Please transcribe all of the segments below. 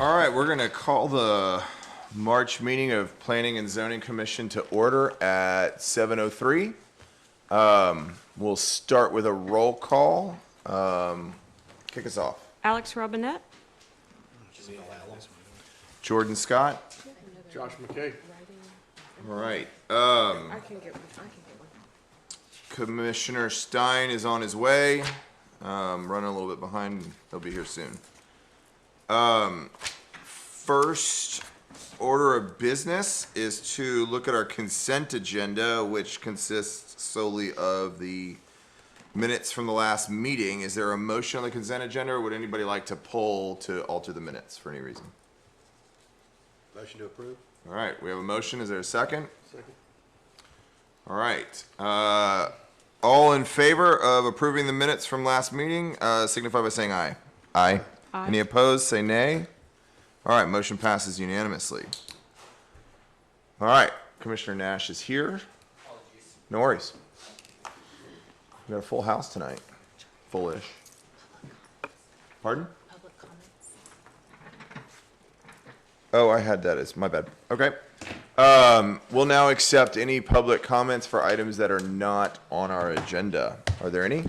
All right, we're going to call the March meeting of Planning and Zoning Commission to order at 7:03. We'll start with a roll call. Kick us off. Alex Robinette. Jordan Scott. Josh McKay. All right. I can get one. Commissioner Stein is on his way. Running a little bit behind. He'll be here soon. First order of business is to look at our consent agenda, which consists solely of the minutes from the last meeting. Is there a motion on the consent agenda, or would anybody like to pull to alter the minutes for any reason? Motion to approve. All right, we have a motion. Is there a second? Second. All right. All in favor of approving the minutes from last meeting, signify by saying aye. Aye. Aye. Any opposed, say nay. All right, motion passes unanimously. All right, Commissioner Nash is here. No worries. We got a full house tonight. Full-ish. Pardon? Public comments. Oh, I had that as, my bad. Okay. We'll now accept any public comments for items that are not on our agenda. Are there any?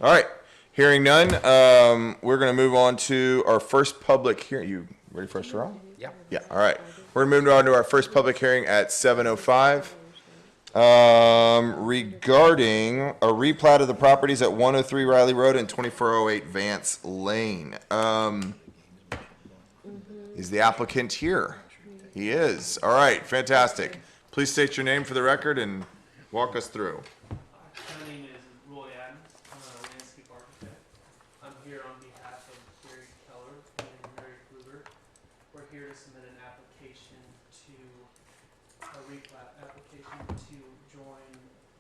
All right. Hearing none, we're going to move on to our first public hearing. You ready for us to roll? Yeah. Yeah, all right. We're going to move on to our first public hearing at 7:05. Regarding a replat of the properties at 103 Riley Road and 2408 Vance Lane. Is the applicant here? He is. All right, fantastic. Please state your name for the record and walk us through. My name is Roy Adams. I'm a landscape architect. I'm here on behalf of Gary Keller and Mary Kluger. We're here to submit an application to, a replat application to join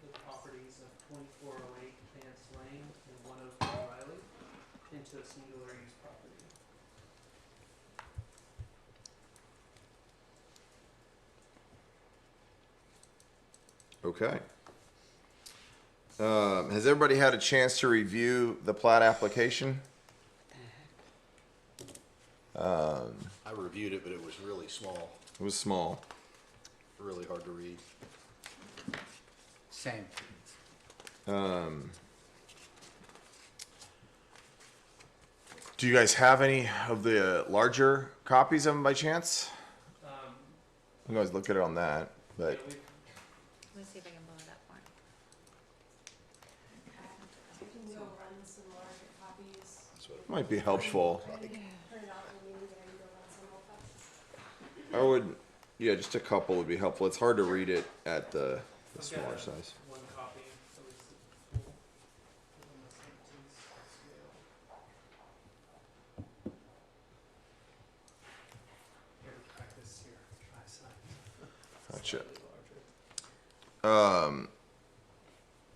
the properties of 2408 Vance Lane and 103 Riley into a singular use property. Okay. Has everybody had a chance to review the plat application? I reviewed it, but it was really small, It was small. really hard to read. Same. Do you guys have any of the larger copies of them by chance? You guys look at it on that, but Let's see if I can blow it up more. We'll run some larger copies. That's what it might be helpful. Print it out when we need it, and go run some more copies. I would, yeah, just a couple would be helpful. It's hard to read it at the I've smaller got size. one copy, at least the full, on the 17th scale. Here to practice here, try size. Gotcha. Slightly larger.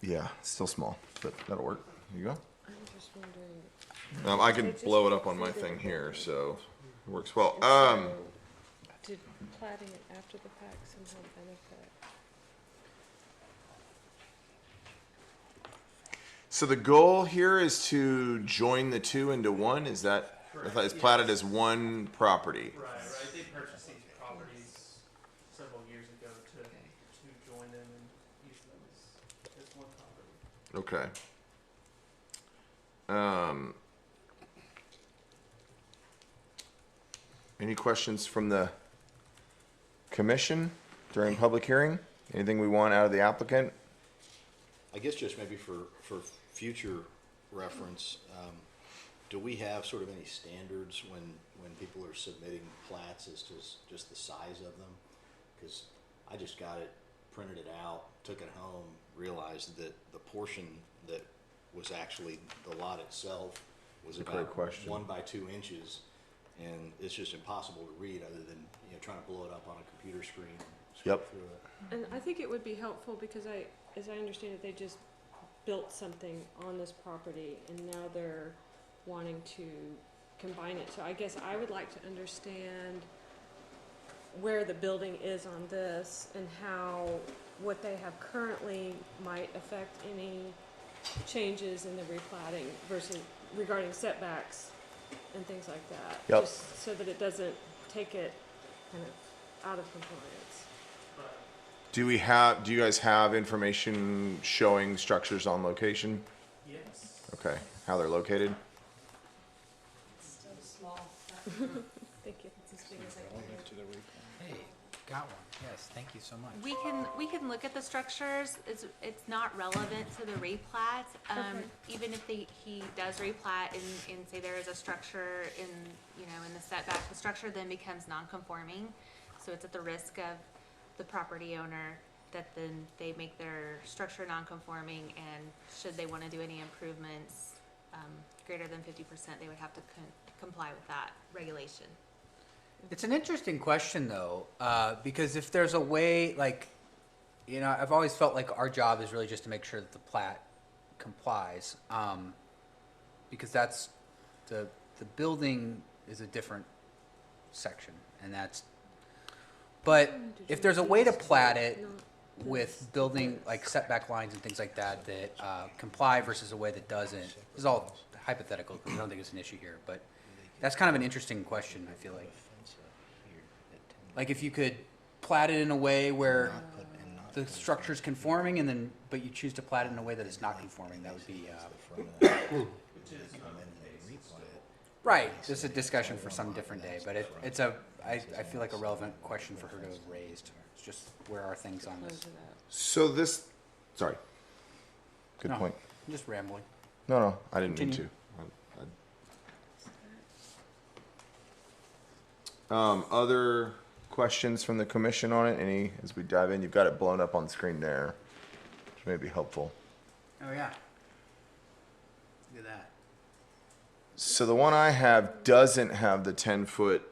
Yeah, still small, but that'll work. There you go. I'm just wondering, I can blow it up on my thing here, so it works well. did platting it after the fact somehow benefit? So the goal here is to join the two into one. Is that, I thought it's platted as one property. Right. They purchased these properties several years ago to join them and use them as one property. Okay. Any questions from the commission during public hearing? Anything we want out of the applicant? I guess just maybe for future reference, do we have sort of any standards when people are submitting plats as to just the size of them? Because I just got it, printed it out, took it home, realized that the portion that was actually the lot itself was That's a great about question. 1 by 2 inches, and it's just impossible to read other than trying to blow it up on a computer screen. Scroll Yep. through it. And I think it would be helpful because as I understand it, they just built something on this property and now they're wanting to combine it. So I guess I would like to understand where the building is on this and how what they have currently might affect any changes in the replatting versus regarding setbacks and things like that. Yep. Just so that it doesn't take it kind of out of compliance. But Do you guys have information showing structures on location? yes. Okay, how they're located? It's still small. Thank you. It's as big as I can do. Hey, got one. Yes, thank you so much. We can look at the structures. It's not relevant to the replat. Okay. Even if he does replat and say there is a structure in, in the setback, the structure then becomes non-conforming. So it's at the risk of the property owner that then they make their structure non-conforming, and should they want to do any improvements, greater than 50%, they would have to comply with that regulation. It's an interesting question though, because if there's a way, like, I've always felt like our job is really just to make sure that the plat complies, because that's the building is a different section, and that's. But if there's a way to plat it with building like setback lines and things like that comply versus a way that doesn't, this is all hypothetical because I don't think it's an issue here, but that's kind of an interesting question. I feel like. Like if you could plat it in a way where the structure's conforming, and then but you choose to plat it in a way that it's not conforming, that would be Which is not the case. right. This is a discussion for some different day, but I feel like a relevant question for her to have raised. It's just where are things on Close this? it out. So this, sorry. Good No, point. I'm just rambling. No, I didn't mean Continue. to. Other questions from the commission on it? Any, as we dive in, you've got it blown up on screen there, which may be helpful. Oh yeah. Look at that. So the one I have doesn't have the 10-foot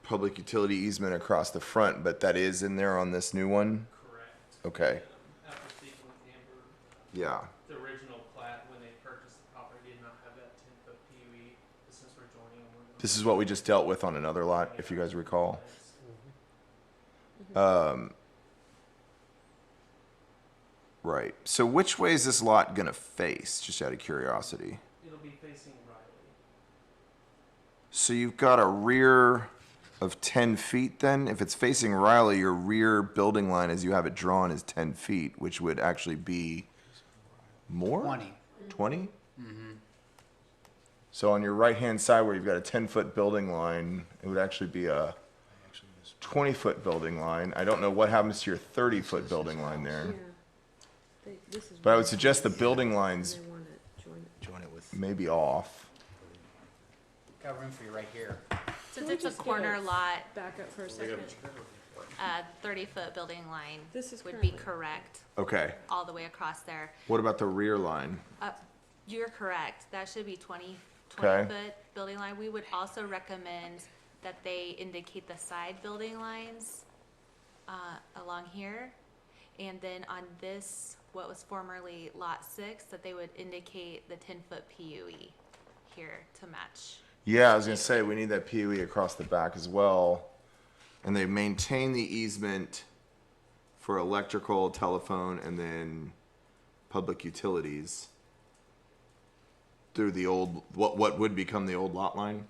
public utility easement across the front, but that is in there on this new one? Correct. Okay, After speaking with Amber, yeah. the original plat, when they purchased the property, did not have that 10-foot PUE. But since we're joining them, we're This is what we just dealt with on another lot, if you guys recall. Right. So which way is this lot gonna face, just out of curiosity? It'll be facing Riley. So you've got a rear of 10 feet then? If it's facing Riley, your rear building line as you have it drawn is 10 feet, which would actually be more? 20. 20? So on your right-hand side where you've got a 10-foot building line, it would actually be a 20-foot building line. I don't know what happens to your 30-foot building line there. Yeah. This is But I would one suggest the piece, building and lines they want it joined. Join it with. may be off. Got room for you right here. Since we it's a just get corner lot, Back up for a second. 30-foot building line This is would be currently- correct Okay. all the way across there. What about the rear line? You're correct. That should be 20 Okay. foot building line. We would also recommend that they indicate the side building lines along here. And then on this, what was formerly Lot 6, that they would indicate the 10-foot PUE here to match. Yeah, I was gonna say, we need that PUE across the back as well. And they maintain the easement for electrical, telephone, and then public utilities through the old, what would become the old lot line.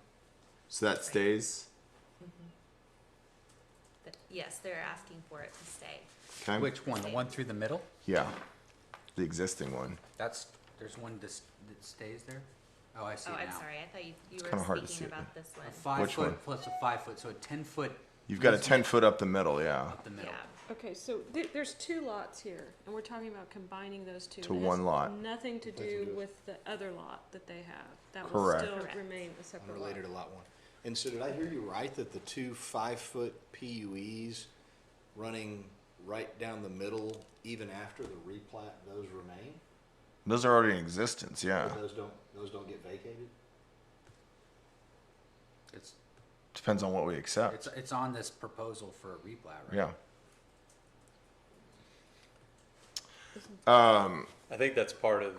So that stays, Yes, they're asking for it to stay. okay? Which one? The one through the middle? Yeah, the existing one. There's one that stays there? Oh, I see Oh, it I'm now. sorry. I thought you kinda were hard to speaking see it. about this one. A 5 Which foot one? plus a 5 foot, so a 10-foot You've got a 10-foot up the middle, yeah, up the middle. Yeah. Okay, so there's two lots here, and we're talking about combining those two. To It has one lot. Nothing to do with the other lot that they have. That will Correct. still Correct. remain a separate lot. Unrelated to lot one. And so did I hear you right that the two 5-foot PUEs running right down the middle, even after the replat, those remain? those are already in existence, yeah. But those don't get vacated? It's Depends on what we accept, it's on this proposal for a replat, right? yeah. I think that's part of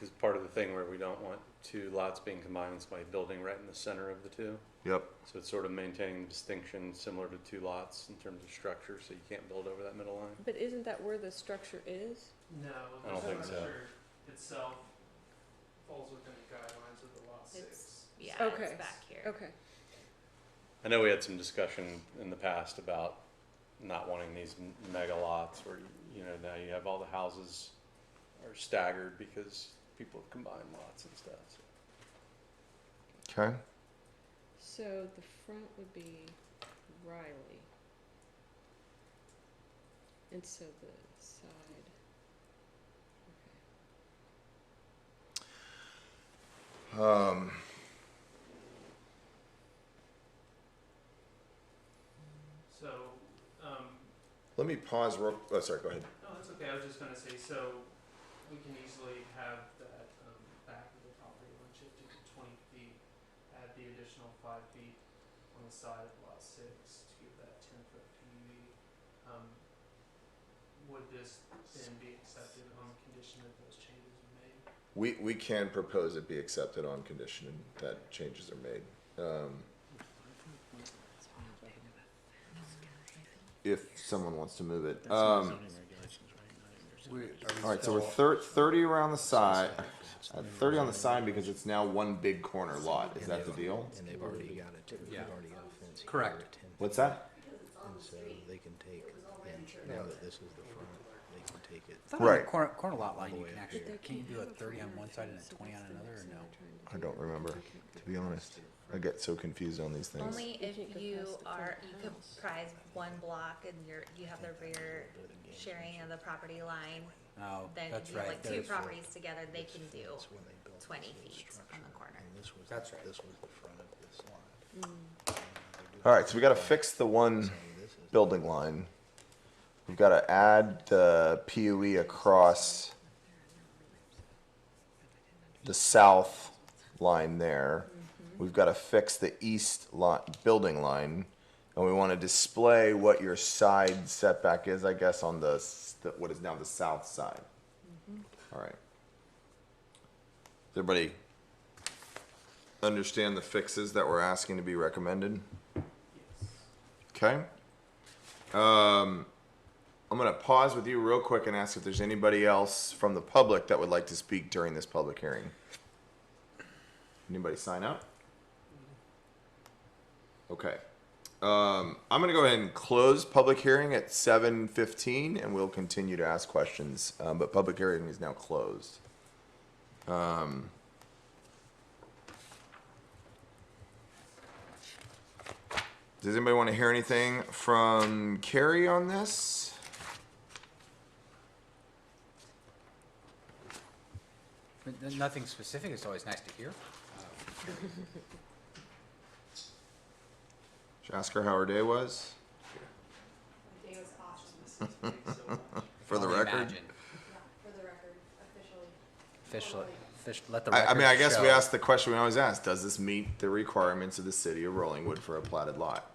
the thing where we don't want two lots being combined with somebody building right in the center of the two. Yep. So it's sort of maintaining the distinction similar to two lots in terms of structure, so you can't build over that middle line. But isn't that where the structure is? No, I don't the think so. structure itself falls within the guidelines of the Lot 6. It's, yeah. Okay. sheds back here. Okay. I know we had some discussion in the past about not wanting these mega lots where, you know, now you have all the houses are staggered because people have combined lots and stuff. So. Okay. So the front would be Riley. And so the side. So, Let me pause. Oh, sorry. Go ahead. no, that's okay. I was just gonna say, so we can easily have that, back of the property line shifted to 20 feet, add the additional 5 feet on the side of lot 6 to give that 10-foot PUD. Would this then be accepted on the condition that those changes are made? We can propose it be accepted on condition that changes are made. If someone wants to move it. All right, so we're 30 around the side. 30 on the side because it's now one big corner lot. Is that the deal? And they've already got it too. Yeah. They've already got a fence. Correct. What's that? And so they can take, now that this is the front, they can take it. I thought on the Right. corner lot line, you All the can way up actually, here. can you do a 30 on one side and a 20 on another, or no? I don't remember, to be honest. I get so confused on these things. Only if you comprise one block and you have the rear sharing of the property line, Oh, then that's if you have right. like two There's- properties together, they can do That's when they built 20 this feet structure. on the corner. And this was, That's right. this was the front of this lot. All right, so we gotta fix the one building line. We've gotta add the PUE across the south line there. We've gotta fix the east lot, building line. And we wanna display what your side setback is, I guess, on what is now the south side. All right. Does everybody understand the fixes that we're asking to be recommended? Okay. I'm gonna pause with you real quick and ask if there's anybody else from the public that would like to speak during this public hearing. Anybody sign up? Okay. I'm gonna go ahead and close public hearing at 7:15, and we'll continue to ask questions. But public hearing is now closed. Does anybody want to hear anything from Carrie on this? Nothing specific, it's always nice to hear. Should I ask her how her day was? My day was awesome. For the Only record? imagine. Yeah, for the record, officially. Let the I record mean, I guess we show. asked the question we always ask, does this meet the requirements of the city of Rollingwood for a platted lot?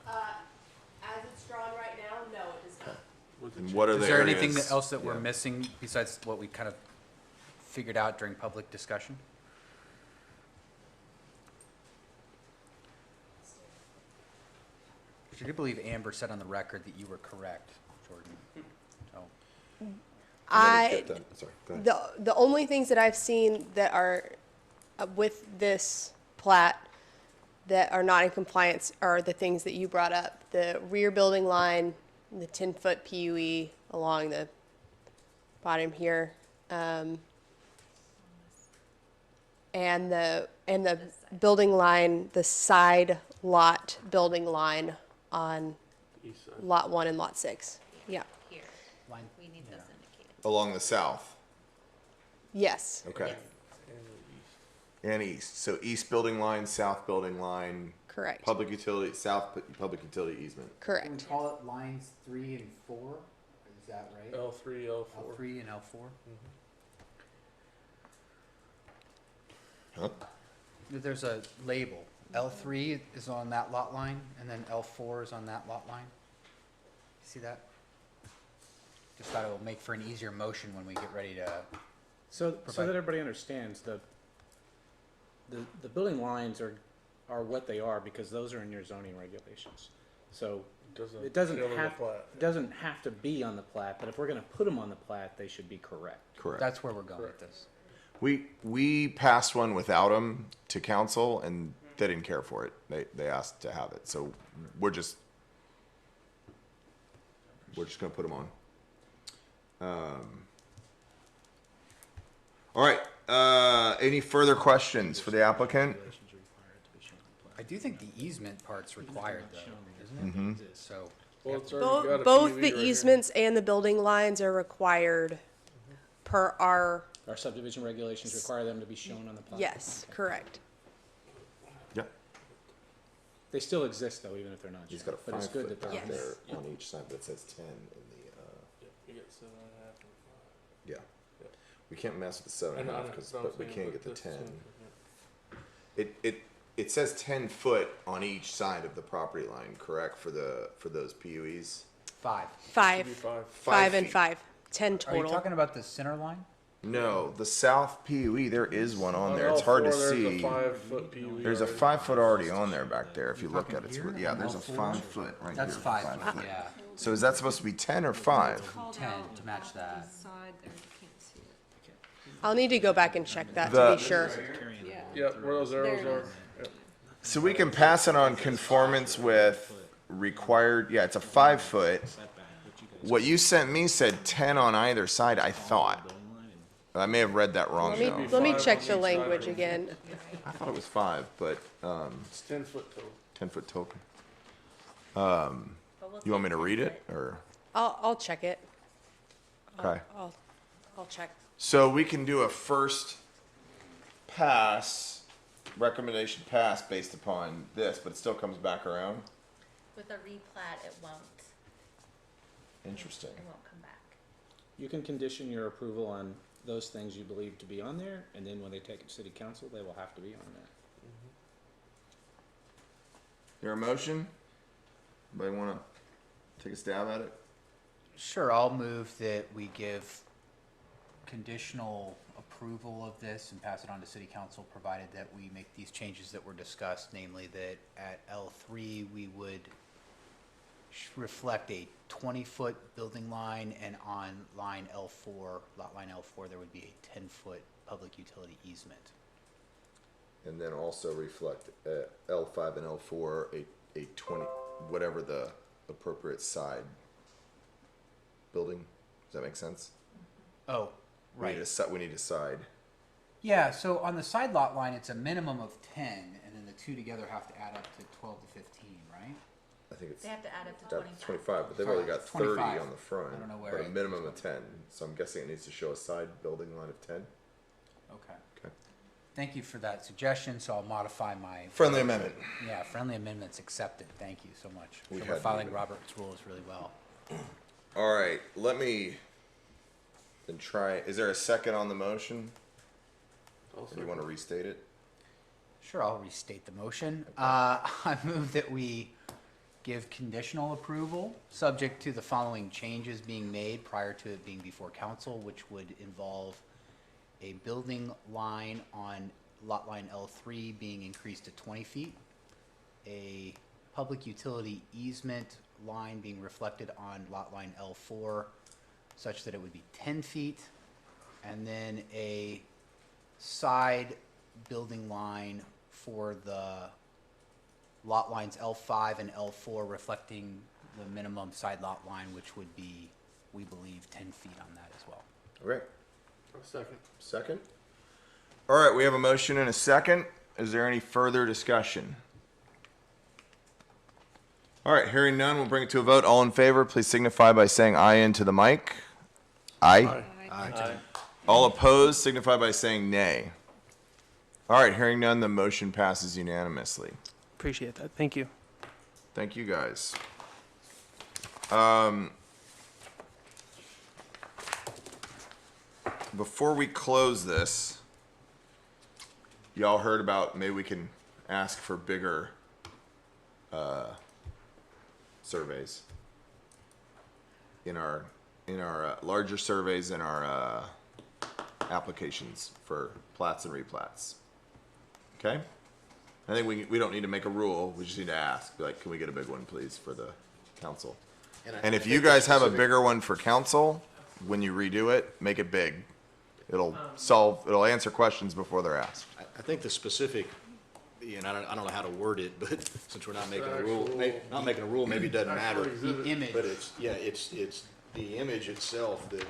As it's drawn right now, no, it does not. And what are Is the there areas? anything else that we're Yeah. missing besides what we kind of figured out during public discussion? Because I do believe Amber said on the record that you were correct, Jordan. So, I, Sorry, go ahead. the only things that I've seen that are with this plat that are not in compliance are the things that you brought up. The rear building line, the 10-foot PUE along the bottom here. And the building line, the side lot building line on lot 1 and lot 6. Yeah. Here, line, we need those indicated. Along the south, Yes. okay. Yes. And east, so east building line, south building line, Correct. public utility, public utility easement. Correct. Can we call it lines 3 and 4? Is that right? L3, L4. L3 and L4? Huh? There's a label. L3 is on that lot line, and then L4 is on that lot line. See that? Just thought it will make for an easier motion when we get ready to. So Provide- that everybody understands, the building lines are what they are because those are in your zoning regulations. So it doesn't have to be on the plat, but if we're gonna put them on the plat, they should be correct. Correct. That's where we're going with this. We passed one without them to council, and they didn't care for it. They asked to have it, so we're just gonna put them on. All right. Any further questions for the applicant? I do think the easement part's required though, isn't it? So, Well, it's already got a Both PUD the right here. easements and the building lines are required per our, Our subdivision regulations require them to be shown on the plat. yes, Okay. correct. Yep. They still exist though, even if they're not He's shown. got a But it's 5 good foot that they're out on Yes. there. there on each side, but it says 10 in the, You get 7.5 and 5. yeah. We can't mess with the 7.5, but we can get the 10. It says 10 foot on each side of the property line, correct, for those PUEs? 5. Five, Should be 5. 5 and feet. 5, 10 Are you total. talking about the center line? No, the south PUE, there is one on there. It's L4, hard to there's see. a 5 foot PUE. There's a already. 5 foot already on there back there, if you look at it. Here? Yeah, there's a L4? 5 foot right here. That's 5, foot. yeah. So is that supposed to be 10 or 5? 10 to match that. Side there, you can't see it. I'll need to go back and check that to The- be sure. Yeah. Yep, where those arrows There it are. is. Yep. So we can pass it on conformance with required, yeah, it's a 5 foot. What you sent me said 10 on either side, I thought. I may have read that wrong Let me though. check the language again. I thought it was 5, but, It's 10 foot total. 10 foot total. But we'll You want me take to 10 read it, foot. or? I'll check it. Okay. I'll check. So we can do a first pass, recommendation pass based upon this, but it still comes back around? With a replat, it won't Interesting. come back. You can condition your approval on those things you believe to be on there, and then when they take it to city council, they will have to be on there. There a motion? Anybody wanna take a stab at it? Sure, I'll move that we give conditional approval of this and pass it on to city council, provided that we make these changes that were discussed, namely that at L3, we would reflect a 20-foot building line, and on line L4, lot line L4, there would be a 10-foot public utility easement. And then also reflect L5 and L4, a 20, whatever the appropriate side building. Does that make sense? Oh, right. We need a side. Yeah, so on the side lot line, it's a minimum of 10, and then the two together have to add up to 12 to 15, right? I think it's They have to add up to that's 25. 25, but they've only got 30 25. on the front. I don't know where But a it- minimum of 10. So I'm guessing it needs to show a side building line of 10. Okay. Okay. Thank you for that suggestion, so I'll modify my, Friendly amendment. yeah, friendly amendments accepted. Thank you so much. We So had we're following to- Robert's rules really well. All right, let me then try. Is there a second on the motion? Or do you want to restate it? Sure, I'll restate the motion. I move that we give conditional approval, subject to the following changes being made prior to it being before council, which would involve a building line on lot line L3 being increased to 20 feet, a public utility easement line being reflected on lot line L4 such that it would be 10 feet, and then a side building line for the lot lines L5 and L4 reflecting the minimum side lot line, which would be, we believe, 10 feet on that as well. Okay, A second. second. All right, we have a motion and a second. Is there any further discussion? All right, hearing none, we'll bring it to a vote. All in favor, please signify by saying aye into the mic. Aye. All opposed, signify by saying nay. All right, hearing none, the motion passes unanimously. Appreciate that. Thank you. Thank you, guys. Before we close this, y'all heard about maybe we can ask for bigger surveys in our larger surveys in our applications for plats and replats. Okay? I think we don't need to make a rule, we just need to ask, be like, can we get a big one, please, for the council? And if you guys have a bigger one for council, when you redo it, make it big. It'll answer questions before they're asked. I think the specific, and I don't know how to word it, but since we're not making a rule, maybe it doesn't matter. Exhibit. Image. But it's the image itself that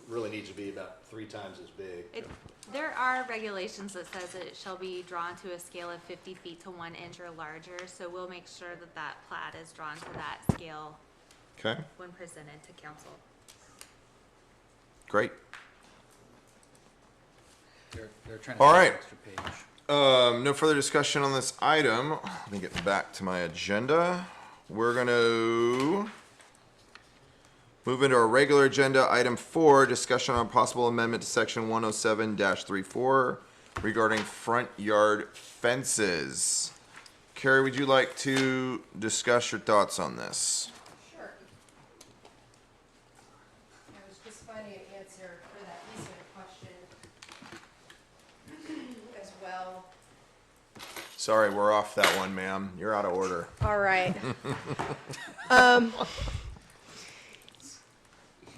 really needs to be about 3 times as big. There are regulations that says it shall be drawn to a scale of 50 feet to 1 inch or larger, so we'll make sure that that plat is drawn to that scale Okay, when presented to council. great. They're trying to All add right. an extra page. No further discussion on this item. Let me get back to my agenda. We're gonna move into our regular agenda, item 4, discussion on possible amendment to section 107-34 regarding front yard fences. Carrie, would you like to discuss your thoughts on this? Sure. I was just finding an answer for that easement question as well. Sorry, we're off that one, ma'am. You're out of order. All right.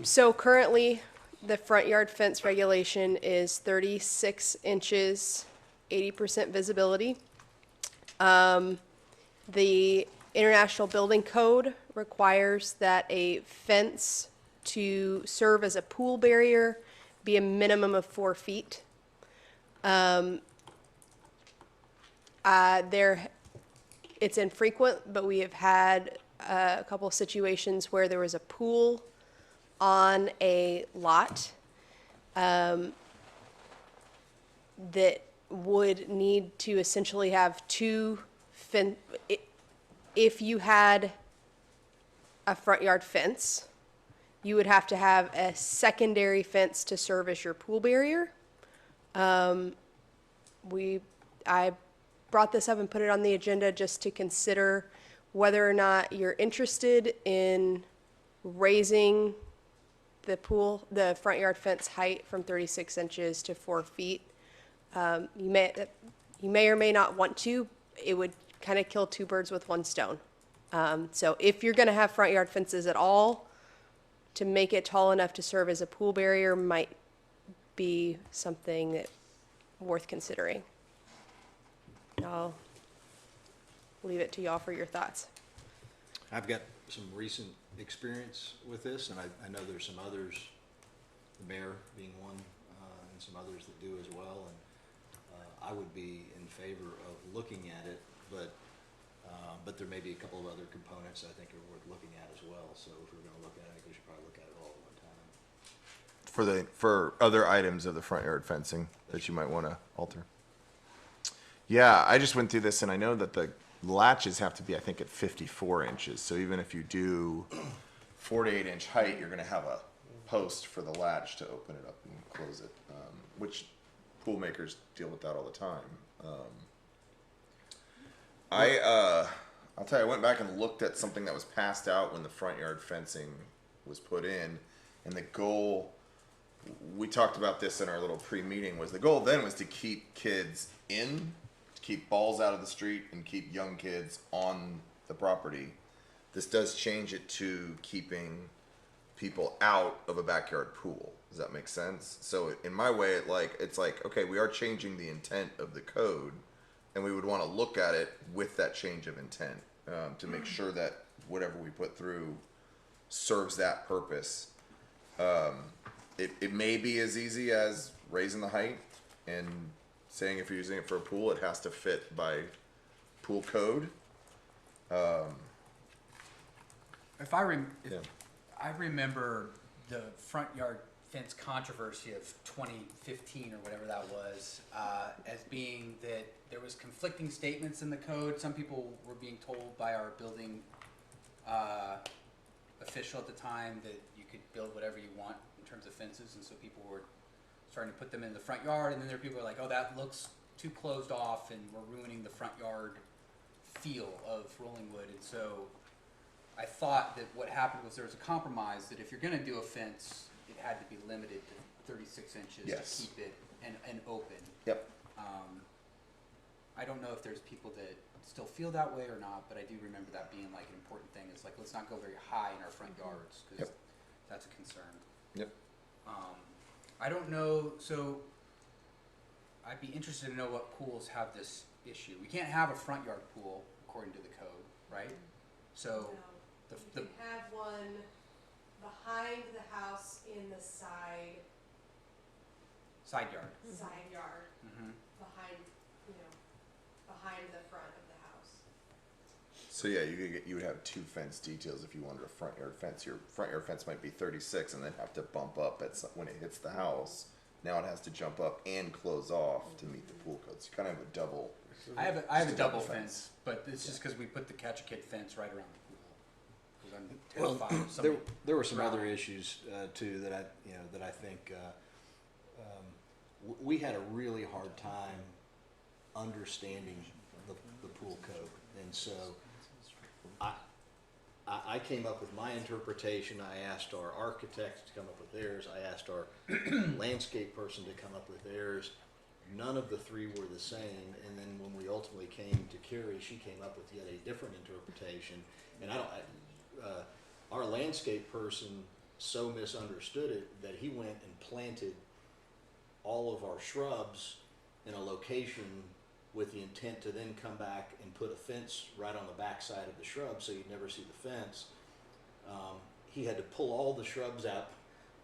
So currently, the front yard fence regulation is 36 inches, 80% visibility. The International Building Code requires that a fence to serve as a pool barrier be a minimum of 4 feet. It's infrequent, but we have had a couple of situations where there was a pool on a lot that would need to essentially have if you had a front yard fence, you would have to have a secondary fence to serve as your pool barrier. I brought this up and put it on the agenda just to consider whether or not you're interested in raising the front yard fence height from 36 inches to 4 feet. You may or may not want to. It would kind of kill 2 birds with 1 stone. So if you're going to have front yard fences at all, to make it tall enough to serve as a pool barrier might be something that worth considering. I'll leave it to y'all for your thoughts. I've got some recent experience with this, and I know there's some others, the mayor being one, and some others that do as well, and I would be in favor of looking at it, but there may be a couple of other components I think are worth looking at as well, so if we're gonna look at it, I think we should probably look at it all at one time. For other items of the front yard fencing that you might want to alter. Yeah, I just went through this and I know that the latches have to be, I think, at 54 inches. So even if you do 4 to 8 inch height, you're going to have a post for the latch to open it up and close it, which pool makers deal with that all the time. I'll tell you, I went back and looked at something that was passed out when the front yard fencing was put in, and the goal, we talked about this in our little pre-meeting, was the goal then was to keep kids in, to keep balls out of the street and keep young kids on the property. This does change it to keeping people out of a backyard pool. Does that make sense? So in my way, it's like, okay, we are changing the intent of the code, and we would want to look at it with that change of intent to make sure that whatever we put through serves that purpose. It may be as easy as raising the height and saying if you're using it for a pool, it has to fit by pool code. If I Yeah. I remember the front yard fence controversy of 2015 or whatever that was, as being that there was conflicting statements in the code. Some people were being told by our building official at the time that you could build whatever you want in terms of fences, and so people were starting to put them in the front yard, and then there were people who were like, oh, that looks too closed off and we're ruining the front yard feel of Rollingwood. And so I thought that what happened was there was a compromise that if you're going to do a fence, it had to be limited to 36 inches Yes. to keep it and open. Yep. I don't know if there's people that still feel that way or not, but I do remember that being like an important thing. It's like, let's not go very high in our front yards because Yep. that's a concern. Yep. I don't know, so I'd be interested to know what pools have this issue. We can't have a front yard pool according to the code, right? So, You the, can have one behind the house in the side side yard. yard, Mm-hmm. behind, behind the front of the house. So yeah, you would have two fence details if you wanted a front yard fence. Your front yard fence might be 36 and then have to bump up when it hits the house. Now it has to jump up and close off to meet the pool code. So you kind of have a double. I have a Just a double double fence, but it's just because we put the catch a kid fence right around the pool. Because I'm Well, terrified of somebody. there were some other drowning. issues too that I think we had a really hard time understanding the pool code, and so I came up with my interpretation. I asked our architect to come up with theirs. I asked our landscape person to come up with theirs. None of the three were the same, and then when we ultimately came to Carrie, she came up with yet a different interpretation. And our landscape person so misunderstood it that he went and planted all of our shrubs in a location with the intent to then come back and put a fence right on the back side of the shrub so you'd never see the fence. He had to pull all the shrubs up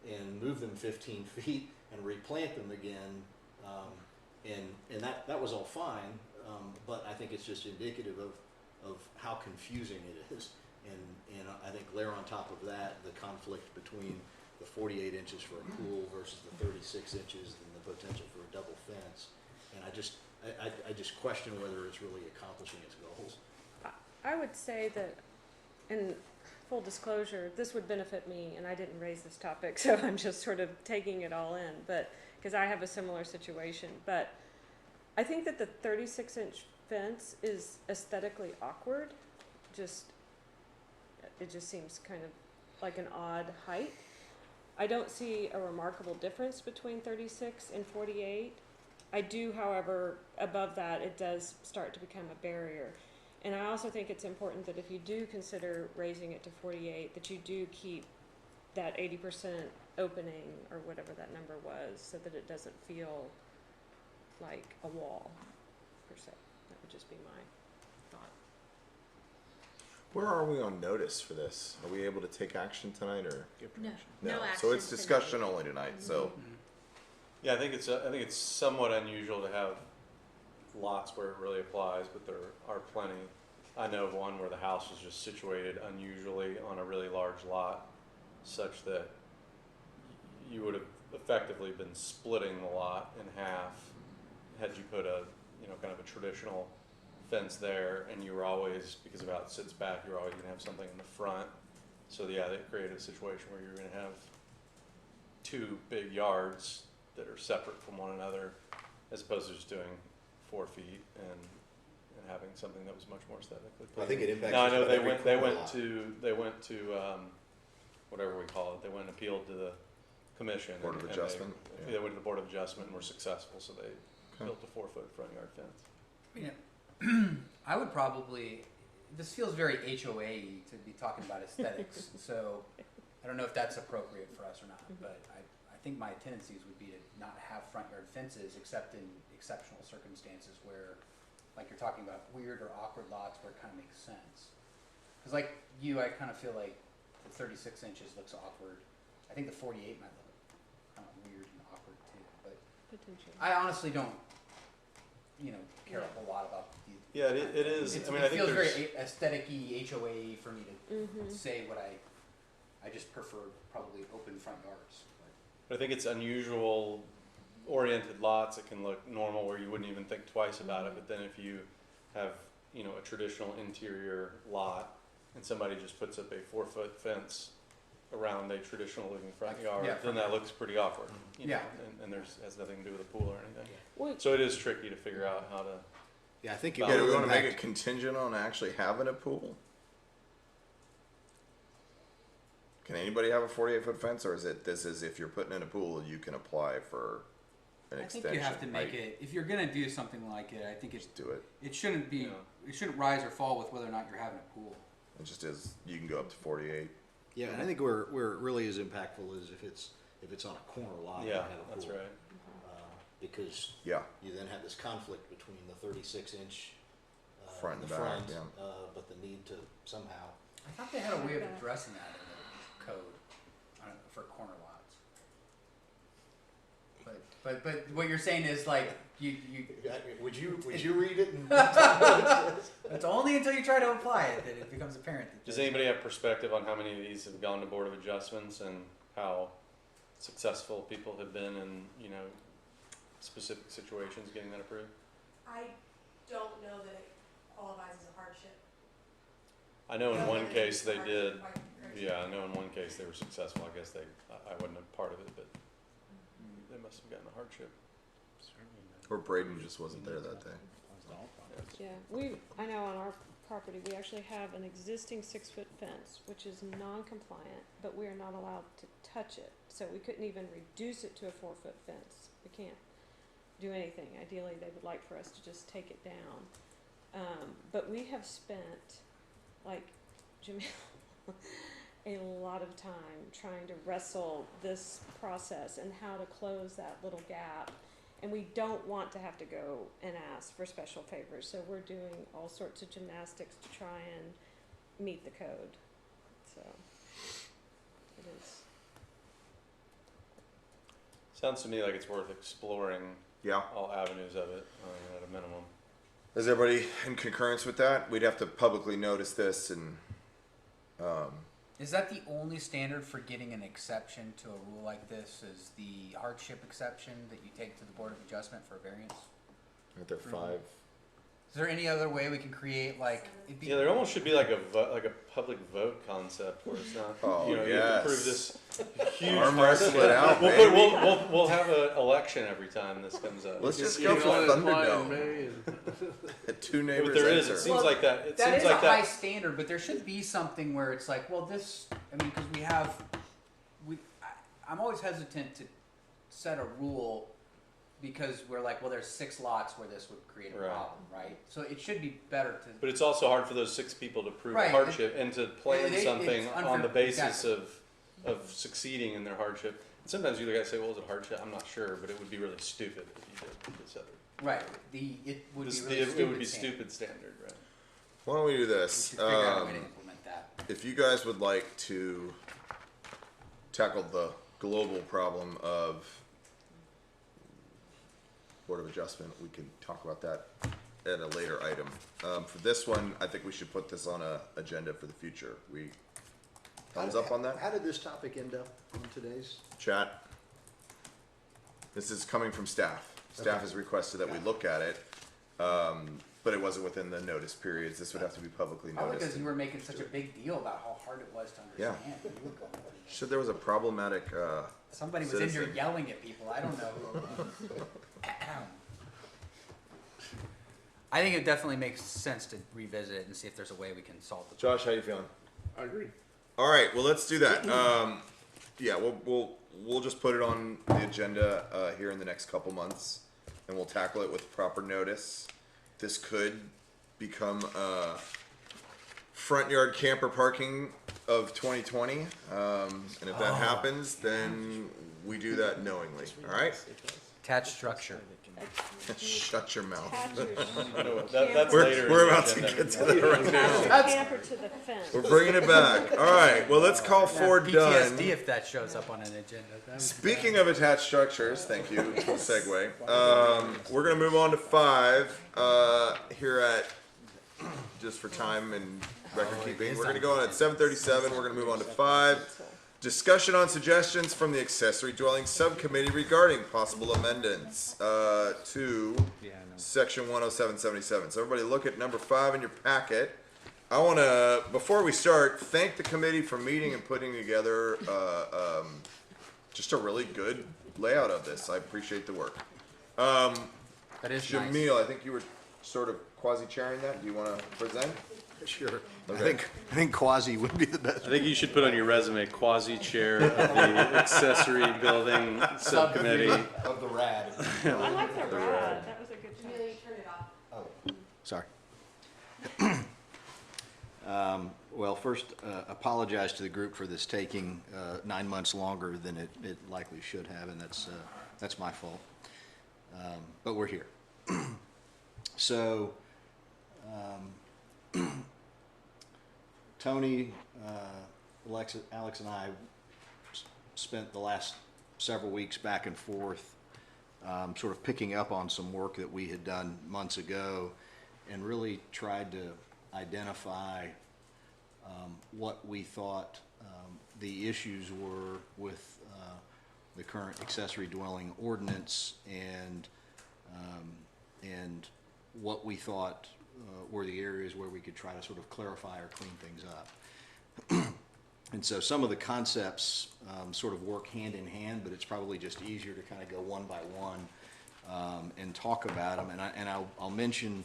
and move them 15 feet and replant them again. And that was all fine, but I think it's just indicative of how confusing it is. And I think layer on top of that, the conflict between the 48 inches for a pool versus the 36 inches and the potential for a double fence. And I just question whether it's really accomplishing its goals. I would say that, in full disclosure, this would benefit me, and I didn't raise this topic, so I'm just sort of taking it all in, but, because I have a similar situation. But I think that the 36-inch fence is aesthetically awkward. It just seems kind of like an odd height. I don't see a remarkable difference between 36 and 48. I do, however, above that, it does start to become a barrier. And I also think it's important that if you do consider raising it to 48, that you do keep that 80% opening, or whatever that number was, so that it doesn't feel like a wall, per se. That would just be my thought. Where are we on notice for this? Are we able to take action tonight or? No, No. no action. So it's discussion only tonight. So Yeah, I think it's somewhat unusual to have lots where it really applies, but there are plenty. I know of one where the house was just situated unusually on a really large lot, such that you would have effectively been splitting the lot in half had you put a kind of a traditional fence there, and you were always, because of how it sits back, you're always going to have something in the front. So yeah, they created a situation where you're going to have two big yards that are separate from one another, as opposed to just doing 4 feet and having something that was much more aesthetically pleasing. I think it impacts. No, I know just about every they corner went to whatever we call it. They went and appealed to the commission. Board of Adjustment. They went to the Board of Adjustment and were successful, so they built a 4-foot front yard fence. I would probably, this feels very HOA-y to be talking about aesthetics, so I don't know if that's appropriate for us or not, but I think my tendencies would be to not have front yard fences except in exceptional circumstances where, like you're talking about, weird or awkward lots where it kind of makes sense. Because like you, I kind of feel like the 36 inches looks awkward. I think the 48 might look kind of weird and awkward too, but Potentially. I honestly don't, care a whole lot about the. Yeah, it is. It's, I mean, it I think feels there's. very aesthetic-y, HOA for me to Mm-hmm. say what I just prefer probably open front yards. But I think it's unusual oriented lots that can look normal where you wouldn't even think twice about it. But then if you have, a traditional interior lot and somebody just puts up a 4-foot fence around a traditional looking front yard, Yeah, then that looks pretty awkward. Yeah. And has nothing to do with a pool or anything. Well, So it is tricky to figure out how to. Yeah, I think Yeah, yeah, do we will want to make it impact- contingent on actually having a pool? Can anybody have a 48-foot fence, or is it this is if you're putting in a pool, you can apply for an I extension? think you have to make right? it, if you're gonna do something like it, I think Just do it. it shouldn't be, Yeah. it shouldn't rise or fall with whether or not you're having a pool. It just is. You can go up to 48. Yeah, and I think where it really is impactful is if if it's on a corner lot, you Yeah, have a pool. that's right. Because Yeah, you then have this conflict between the 36-inch Front in and the back, front, yeah. but the need to somehow. I thought they had a way of addressing that in the code for corner lots. But what you're saying is like you Would you read it? And it's only until you try to apply it that it becomes apparent. That Does anybody have perspective on how many of these have gone to Board of Adjustments and how successful people have been in, specific situations getting that approved? I don't know that it qualifies as a hardship. I know in one case they did. Yeah, I know in one case they were successful. I guess I wasn't a part of it, but they must have gotten a hardship. or Braden just wasn't there that day. Yeah, I know on our property, we actually have an existing 6-foot fence, which is non-compliant, but we are not allowed to touch it. So we couldn't even reduce it to a 4-foot fence. We can't do anything. Ideally, they would like for us to just take it down. But we have spent, like, Jamil, a lot of time trying to wrestle this process and how to close that little gap. And we don't want to have to go and ask for special favors, so we're doing all sorts of gymnastics to try and meet the code. So it is. Sounds to me like it's worth exploring Yeah. all avenues of it at a minimum. Is everybody in concurrence with that? We'd have to publicly notice this and, Is that the only standard for getting an exception to a rule like this? Is the hardship exception that you take to the Board of Adjustment for a variance? aren't there 5? Is there any other way we can create like? It'd be, Yeah, there almost should be like a public vote concept where it's not. Oh, you have to yes. approve this huge. Arm wrestle it out, We'll, baby. we'll have an election every time this comes up. Let's just You go can for only apply in Thunderdome. May and- At 2 Yeah, neighbors but there is. enter. It seems Well, like that. It that seems is like a high that. standard, but there should be something where it's like, well, this. I mean, because I'm always hesitant to set a rule because we're like, well, there's 6 lots where this would create a Right. problem, right? So it should be better to. But it's also hard for those 6 people to prove Right. a hardship and to plan It's something unfair. on the basis Exactly. of succeeding in their hardship. And sometimes you gotta say, well, is it hardship? I'm not sure, but it would be really stupid if you did this other. Right. It would be This- really it would be standard. stupid standard, right? Why don't we do We this? should figure out a way to implement that. If you guys would like to tackle the global problem of Board of Adjustment, we can talk about that at a later item. For this one, I think we should put this on a agenda for the future. We thumbs up on that? How did this topic end up on today's? Chat. This is coming from staff. Staff has requested that we look at it, but it wasn't within the notice periods. This would have to be publicly Probably noticed. because you were making such a big deal about how hard it was to Yeah. understand. You were going through this. Should there was a problematic, Somebody was in here Citizen. yelling at people. I don't know. I think it definitely makes sense to revisit it and see if there's a way we can solve the problem. Josh, how you feeling? I agree. All right, well, let's do that. Yeah, we'll just put it on the agenda here in the next couple months, and we'll tackle it with proper notice. This could become front yard camper parking of 2020, and if that happens, then we do that knowingly. All right, Attached structure. shut your mouth. Attach your That's later. We're in the about to agenda. get to that right now. attach your camper to the fence. We're bringing it back. All right, well, let's call for done. PTSD if that shows up on an agenda. Speaking of attached structures, thank you for the segue. We're gonna move on to 5 here at, just for time and record keeping. We're gonna go on at 7:37. We're gonna move on to 5. Discussion on suggestions from the accessory dwelling subcommittee regarding possible amendments to section 10777. So everybody look at number 5 in your packet. I want to, before we start, thank the committee for meeting and putting together just a really good layout of this. I appreciate the work. That is nice. Jamil, I think you were sort of quasi-chairing that. Do you want to present? Sure. Okay. I think quasi would be the best. I think you should put on your resume quasi chair of the accessory building subcommittee. Of the rad. I like the rad. That was a good choice. Oh, sorry. Well, first, apologize to the group for this taking 9 months longer than it likely should have, and that's my fault. But we're here. So, Tony, Alex and I spent the last several weeks back and forth, sort of picking up on some work that we had done months ago, and really tried to identify what we thought the issues were with the current accessory dwelling ordinance, and what we thought were the areas where we could try to sort of clarify or clean things up. And so some of the concepts sort of work hand in hand, but it's probably just easier to kind of go one by one and talk about them. And I'll mention,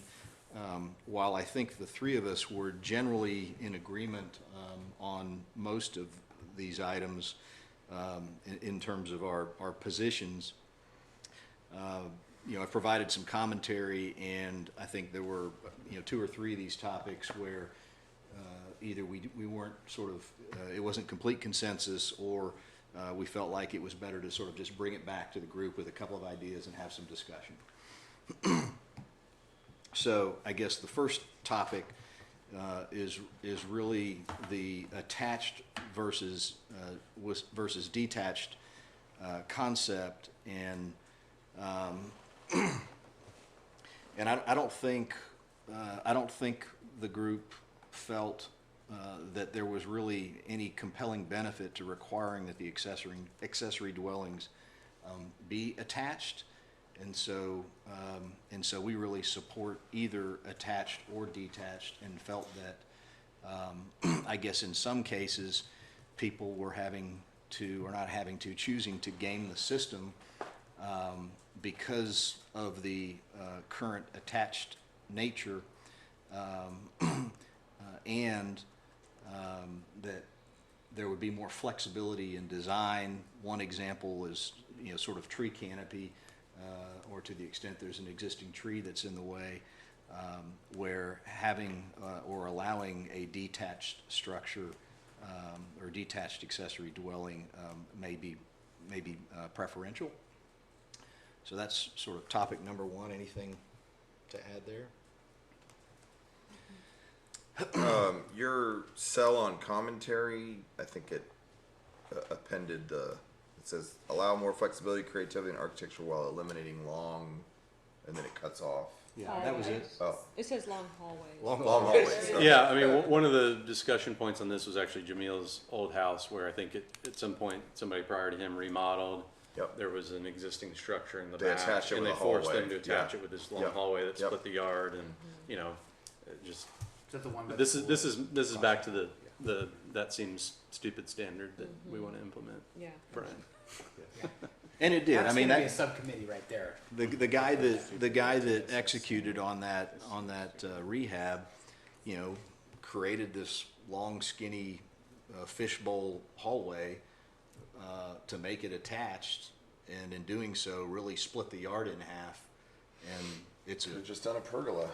while I think the three of us were generally in agreement on most of these items in terms of our positions, I've provided some commentary, and I think there were 2 or 3 of these topics where either we weren't sort of, it wasn't complete consensus, or we felt like it was better to sort of just bring it back to the group with a couple of ideas and have some discussion. So I guess the first topic is really the attached versus detached concept, and I don't think the group felt that there was really any compelling benefit to requiring that the accessory dwellings be attached, and so we really support either attached or detached, and felt that I guess in some cases people were choosing to game the system because of the current attached nature, and that there would be more flexibility in design. One example is sort of tree canopy, or to the extent there's an existing tree that's in the way, where having or allowing a detached structure or detached accessory dwelling may be preferential. So that's sort of topic number one. Anything to add there? Your cell on commentary, I think it appended it says allow more flexibility, creativity, and architecture while eliminating long, and then it cuts off. Yeah, that was it. Oh, It says long hallway. long hallways. Okay. Yeah, I mean, one of the discussion points on this was actually Jamil's old house, where I think at some point somebody prior to him remodeled. Yep. There was an existing structure in the They back, attached it and with they a forced hallway. them to attach Yeah. it with this long Yep. hallway that Yep. split the yard, and it just Is that the one? this is back to the that seems stupid standard that we want to implement. Yeah. Brian. And it did. That's I mean, gonna be a that, subcommittee right there. the guy that executed on that rehab, created this long, skinny fishbowl hallway to make it attached, and in doing so, really split the yard in half. And it's Could have just done a pergola.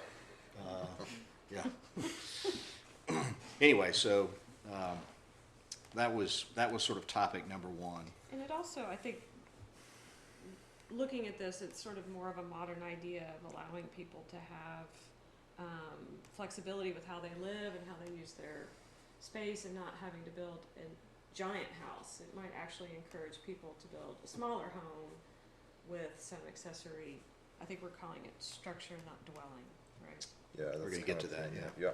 yeah. Anyway, so that was sort of topic number one. And it also, I think, looking at this, it's sort of more of a modern idea of allowing people to have flexibility with how they live and how they use their space, and not having to build a giant house. It might actually encourage people to build a smaller home with some accessory. I think we're calling it structure, not dwelling, right? Yeah, that's We're gonna the get kind to of that, thing, yeah.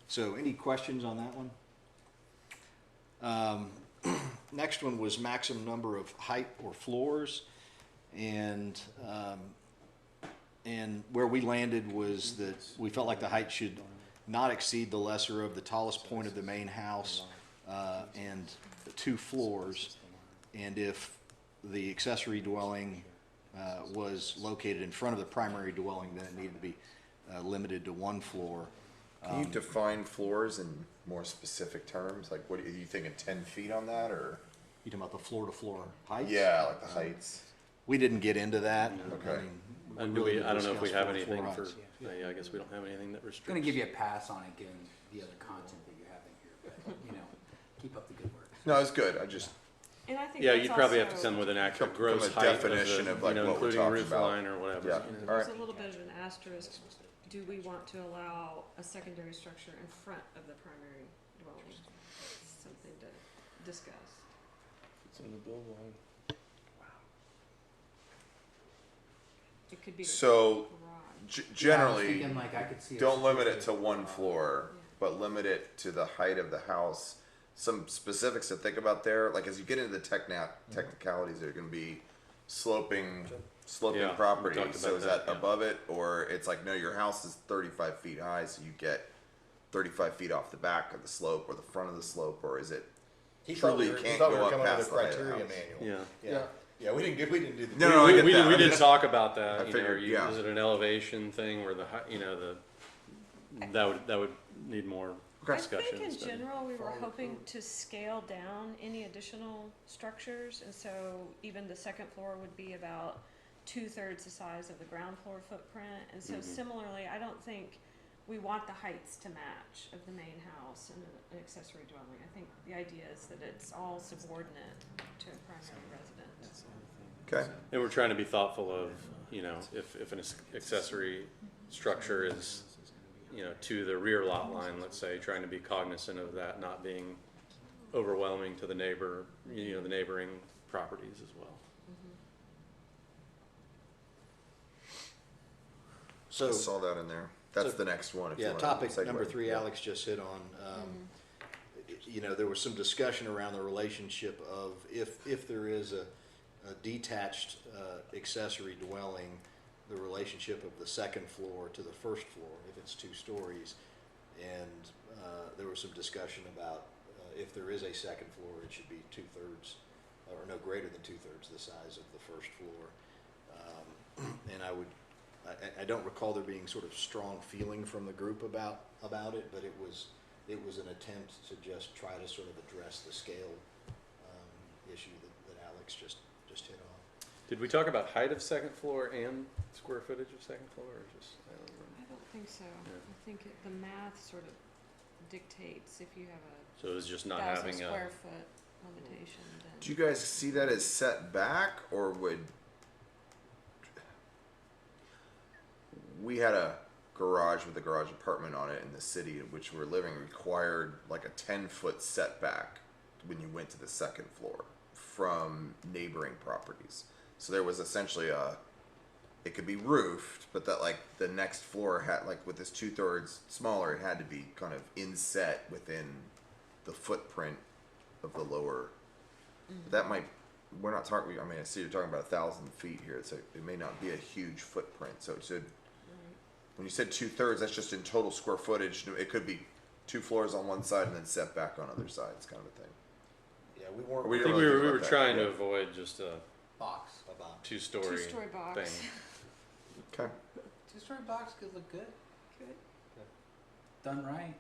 So any questions on that one? Next one was maximum number of height or floors, and where we landed was that we felt like the height should not exceed the lesser of the tallest point of the main house and the 2 floors, and if the accessory dwelling was located in front of the primary dwelling, then it needed to be limited to 1 floor. Can you define floors in more specific terms? Like, what are you thinking? 10 feet on that, or? You talking about the floor-to-floor heights? Yeah, like the heights. We didn't get into that. Okay. I mean, And really do we, need to I don't know if we discuss have floor anything for, heights. yeah, I guess we don't have anything that restricts. Gonna give you a pass on it, given the other content that you have in here, but, you know, keep up the good work. No, it's good. I just, And I think Yeah, that's you'd probably have to also- come with an actual Come gross with a height of definition the, of, like, you know, what we're including talking roof about. line or whatever. Yeah. you know. All right. There's a little bit of an asterisk. Do we want to allow a secondary structure in front of the primary dwelling? Something to discuss. It's in the build line. It could be the so garage. generally, Yeah, I was thinking, like, I could see a don't limit it to situation one where- floor, but limit it to the height of the house. Some specifics to think about there, like as you get into the technicalities, there are going to be sloping Yeah, we property. talked So about is that, that yeah. above it, or it's like no, your house is 35 feet high, so you get 35 feet off the back of the slope or the front of the slope, or is it truly can't go up past the height of the house? manual. Yeah. Yeah, we didn't do the. No, I get We that. did, we I'm did just- talk about I that, you know, figured, yeah. is it an elevation thing where the, you know, that would need more I discussion. think in and study. general, we were hoping to scale down any additional structures, and so even the second floor would be about 2/3 the size of the ground floor footprint. And so Mhm. similarly, I don't think we want the heights to match of the main house and an accessory dwelling. I think the idea is that it's all subordinate to a primary residence. Okay. And we're trying to be thoughtful of, you know, if an accessory structure is, you know, to the rear lot line, let's say, trying to be cognizant of that not being overwhelming to the neighbor, you know, the neighboring properties as well. So, I saw that in there. That's so- the next one. If you yeah, wanna topic segue. number 3, Yeah. Alex just hit on. You know, there was some discussion around the relationship of if there is a detached accessory dwelling, the relationship of the second floor to the first floor, if it's 2 stories. And there was some discussion about if there is a second floor, it should be 2/3 or no greater than 2/3 the size of the first floor. And I don't recall there being sort of strong feeling from the group about it, but it was an attempt to just try to sort of address the scale issue that Alex just hit on. Did we talk about height of second floor and square footage of second floor, or just, I don't remember. I don't think so. I think the math sort of dictates if you have a So it was just not 1,000 having a, square foot limitation, then. Do you guys see that as set back, or would we had a garage with a garage apartment on it in the city in which we were living required like a 10-foot setback when you went to the second floor from neighboring properties. So there was essentially it could be roofed, but that like the next floor had, like with this 2/3 smaller, it had to be kind of inset within the footprint of the lower. That might, we're not talking, I mean, I see you're talking about 1,000 feet here, so it may not be a huge footprint, so it should, when you said 2/3, that's just in total square footage. It could be 2 floors on one side and then set back on other sides, kind of a thing. Yeah, we weren't. We I didn't think really we think were about that, trying to yeah. avoid just a Box. about. two-story Two-story box. thing. Okay. Two-story box could look good, Good. done right.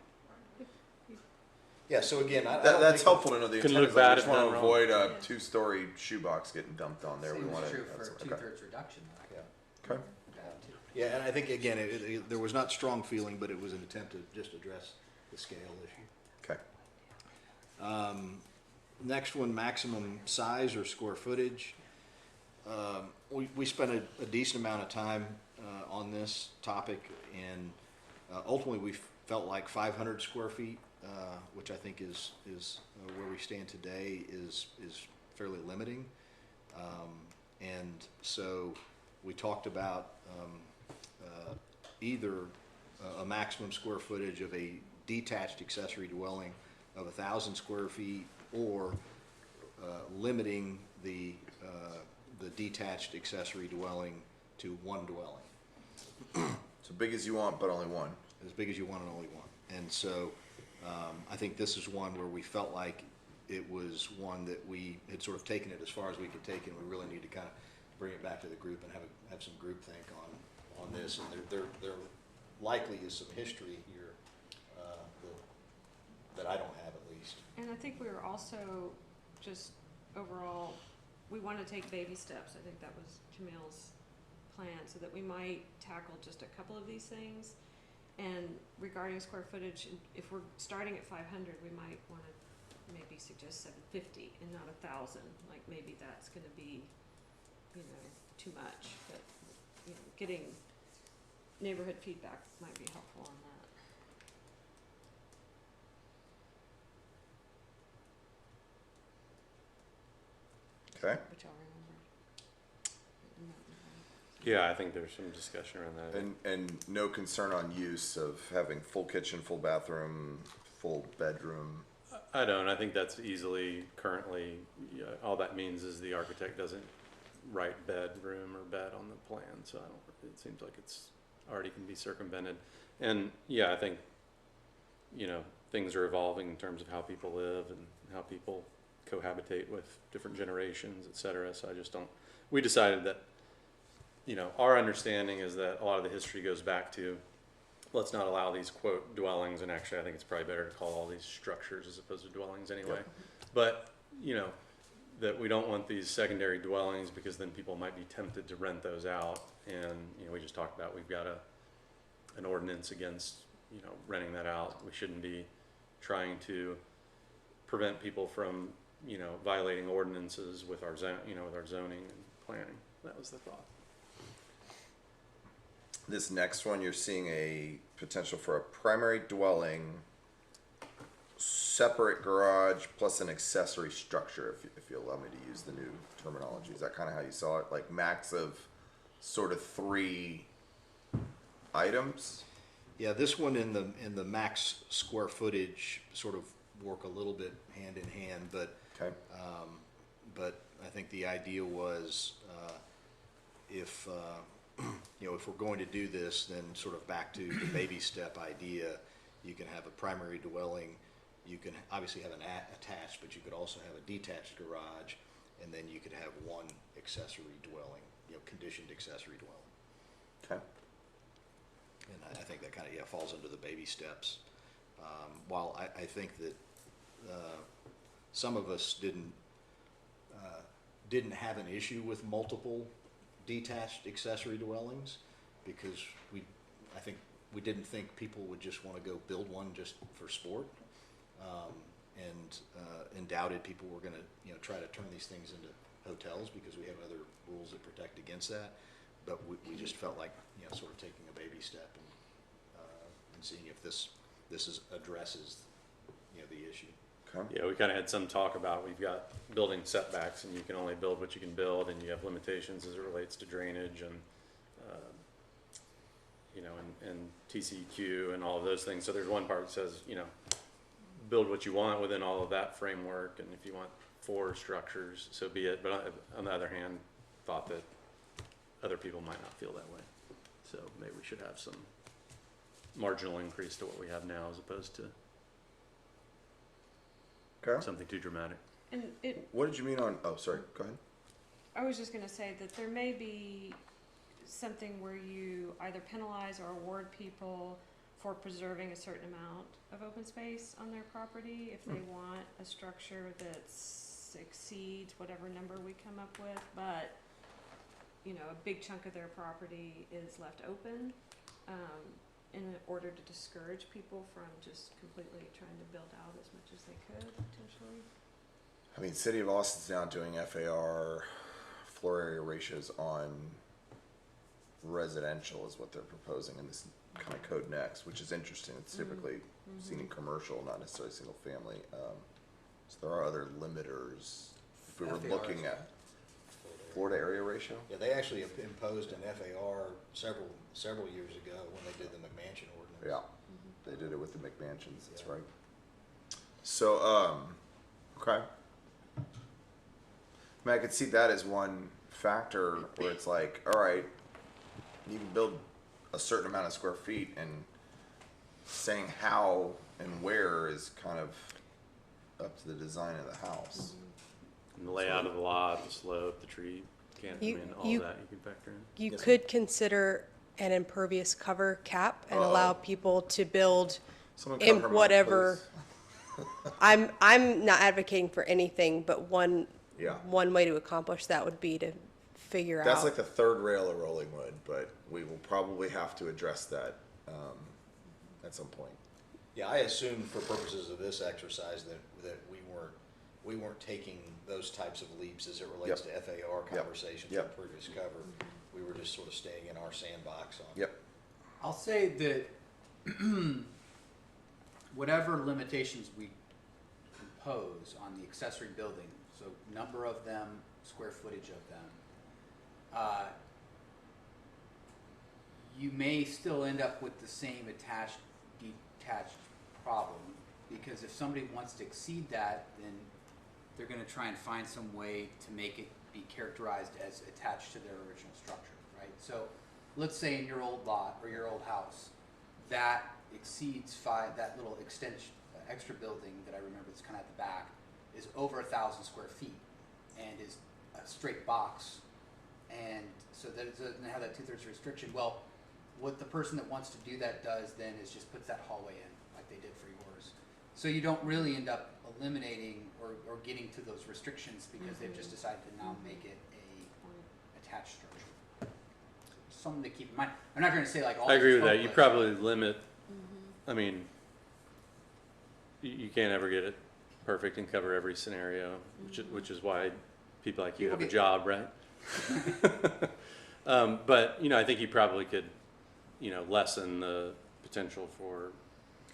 Yeah, so again, I don't That's think- helpful to know the Can intent look is like, bad we just if want done to wrong. avoid a Yeah. 2-story shoebox getting dumped on there. We Same want is to. true for a Okay. 2/3 reduction. though. Yeah. Okay. Yeah, and I think again, there was not strong feeling, but it was an attempt to just address the scale issue. Okay. Next one, maximum size or square footage. We spent a decent amount of time on this topic, and ultimately we felt like 500 square feet, which I think is where we stand today, is fairly limiting. And so we talked about either a maximum square footage of a detached accessory dwelling of 1,000 square feet, or limiting the detached accessory dwelling to 1 dwelling, So big as you want, but only one. as big as you want and only one. And so I think this is one where we felt like it was one that we had sort of taken it as far as we could take it, and we really need to kind of bring it back to the group and have some group think on this. And there likely is some history here that I don't have at least. And I think we were also just overall, we want to take baby steps. I think that was Camille's plan, so that we might tackle just a couple of these things. And regarding square footage, if we're starting at 500, we might want to maybe suggest 750 and not 1,000. Like maybe that's going to be, too much. But getting neighborhood feedback might be helpful on that. Okay. Which I'll remember. Yeah, I think there's some discussion around that. And no concern on use of having full kitchen, full bathroom, full bedroom. I don't. I think that's easily currently, all that means is the architect doesn't write bedroom or bed on the plan. So it seems like it's already can be circumvented. And yeah, I think, things are evolving in terms of how people live and how people cohabitate with different generations, et cetera. So I just don't, we decided that, our understanding is that a lot of the history goes back to, let's not allow these quote dwellings, and actually I think it's probably better to call all these structures as opposed to dwellings anyway. Yep. But, that we don't want these secondary dwellings because then people might be tempted to rent those out. And, we just talked about, we've got an ordinance against, renting that out. We shouldn't be trying to prevent people from, violating ordinances with our with our zoning and planning. That was the thought. This next one, you're seeing a potential for a primary dwelling, separate garage, plus an accessory structure, if you allow me to use the new terminology. Is that kind of how you saw it? Like max of sort of 3 items? Yeah, this one in the max square footage sort of work a little bit hand in hand, but Okay. but I think the idea was if if we're going to do this, then sort of back to the baby step idea, you can have a primary dwelling, you can obviously have an attached, but you could also have a detached garage, and then you could have one accessory dwelling, conditioned accessory dwelling. Okay. And I think that kind of falls into the baby steps. While I think that some of us didn't have an issue with multiple detached accessory dwellings, because I think we didn't think people would just want to go build one just for sport, and doubted people were going to try to turn these things into hotels because we have other rules that protect against that. But we just felt like sort of taking a baby step and seeing if this addresses the issue. Okay. Yeah, we kind of had some talk about, we've got building setbacks and you can only build what you can build, and you have limitations as it relates to drainage and, and TCEQ and all of those things. So there's one part that says, build what you want within all of that framework, and if you want 4 structures, so be it. But on the other hand, thought that other people might not feel that way. So maybe we should have some marginal increase to what we have now as opposed to Okay. something too dramatic. And What did you mean on, oh, sorry, go ahead. I was just gonna say that there may be something where you either penalize or award people for preserving a certain amount of open space on their property if they want a structure that exceeds whatever number we come up with, but a big chunk of their property is left open, in order to discourage people from just completely trying to build out as much as they could potentially. I mean, City of Austin's now doing FAR floor area ratios on residential is what they're proposing in this kind of code next, which is interesting. It's typically seen in commercial, not necessarily single family. So there are other limiters. If we were looking at Florida area ratio? Yeah, they actually imposed an FAR several years ago when they did the McMansion ordinance. Yeah, they did it with the McMansions, that's right. So, okay. I mean, I could see that as one factor where it's like, all right, you can build a certain amount of square feet, and saying how and where is kind of up to the design of the house. And the layout of the lot, the slope, the tree, all that you can factor in. You could consider an impervious cover cap and allow people to build Someone in cover my whatever. place. I'm not advocating for anything, but one Yeah. way to accomplish that would be to figure That's out. like the third rail of Rollingwood, but we will probably have to address that at some point. Yeah, I assumed for purposes of this exercise that we weren't taking those types of leaps as it relates to FAR conversations in Yep. previous cover. We were just sort of staying in our sandbox on. Yep. I'll say that whatever limitations we impose on the accessory building, so number of them, square footage of them, you may still end up with the same attached, detached problem, because if somebody wants to exceed that, then they're gonna try and find some way to make it be characterized as attached to their original structure, right? So, let's say in your old lot or your old house, that exceeds that little extension, extra building that I remember that's kind of at the back, is over 1,000 square feet and is a straight box. And so that it doesn't have that 2/3 restriction. Well, what the person that wants to do that does then is just puts that hallway in like they did for yours. So you don't really end up eliminating or getting to those restrictions because they've just decided to now make it a attached structure. Something to keep in mind. I'm not trying to say like all I agree these with that. You hopeless. probably limit, I mean, you can't ever get it perfect and cover every scenario, which is why people like you have a job, right? But, I think you probably could, lessen the potential for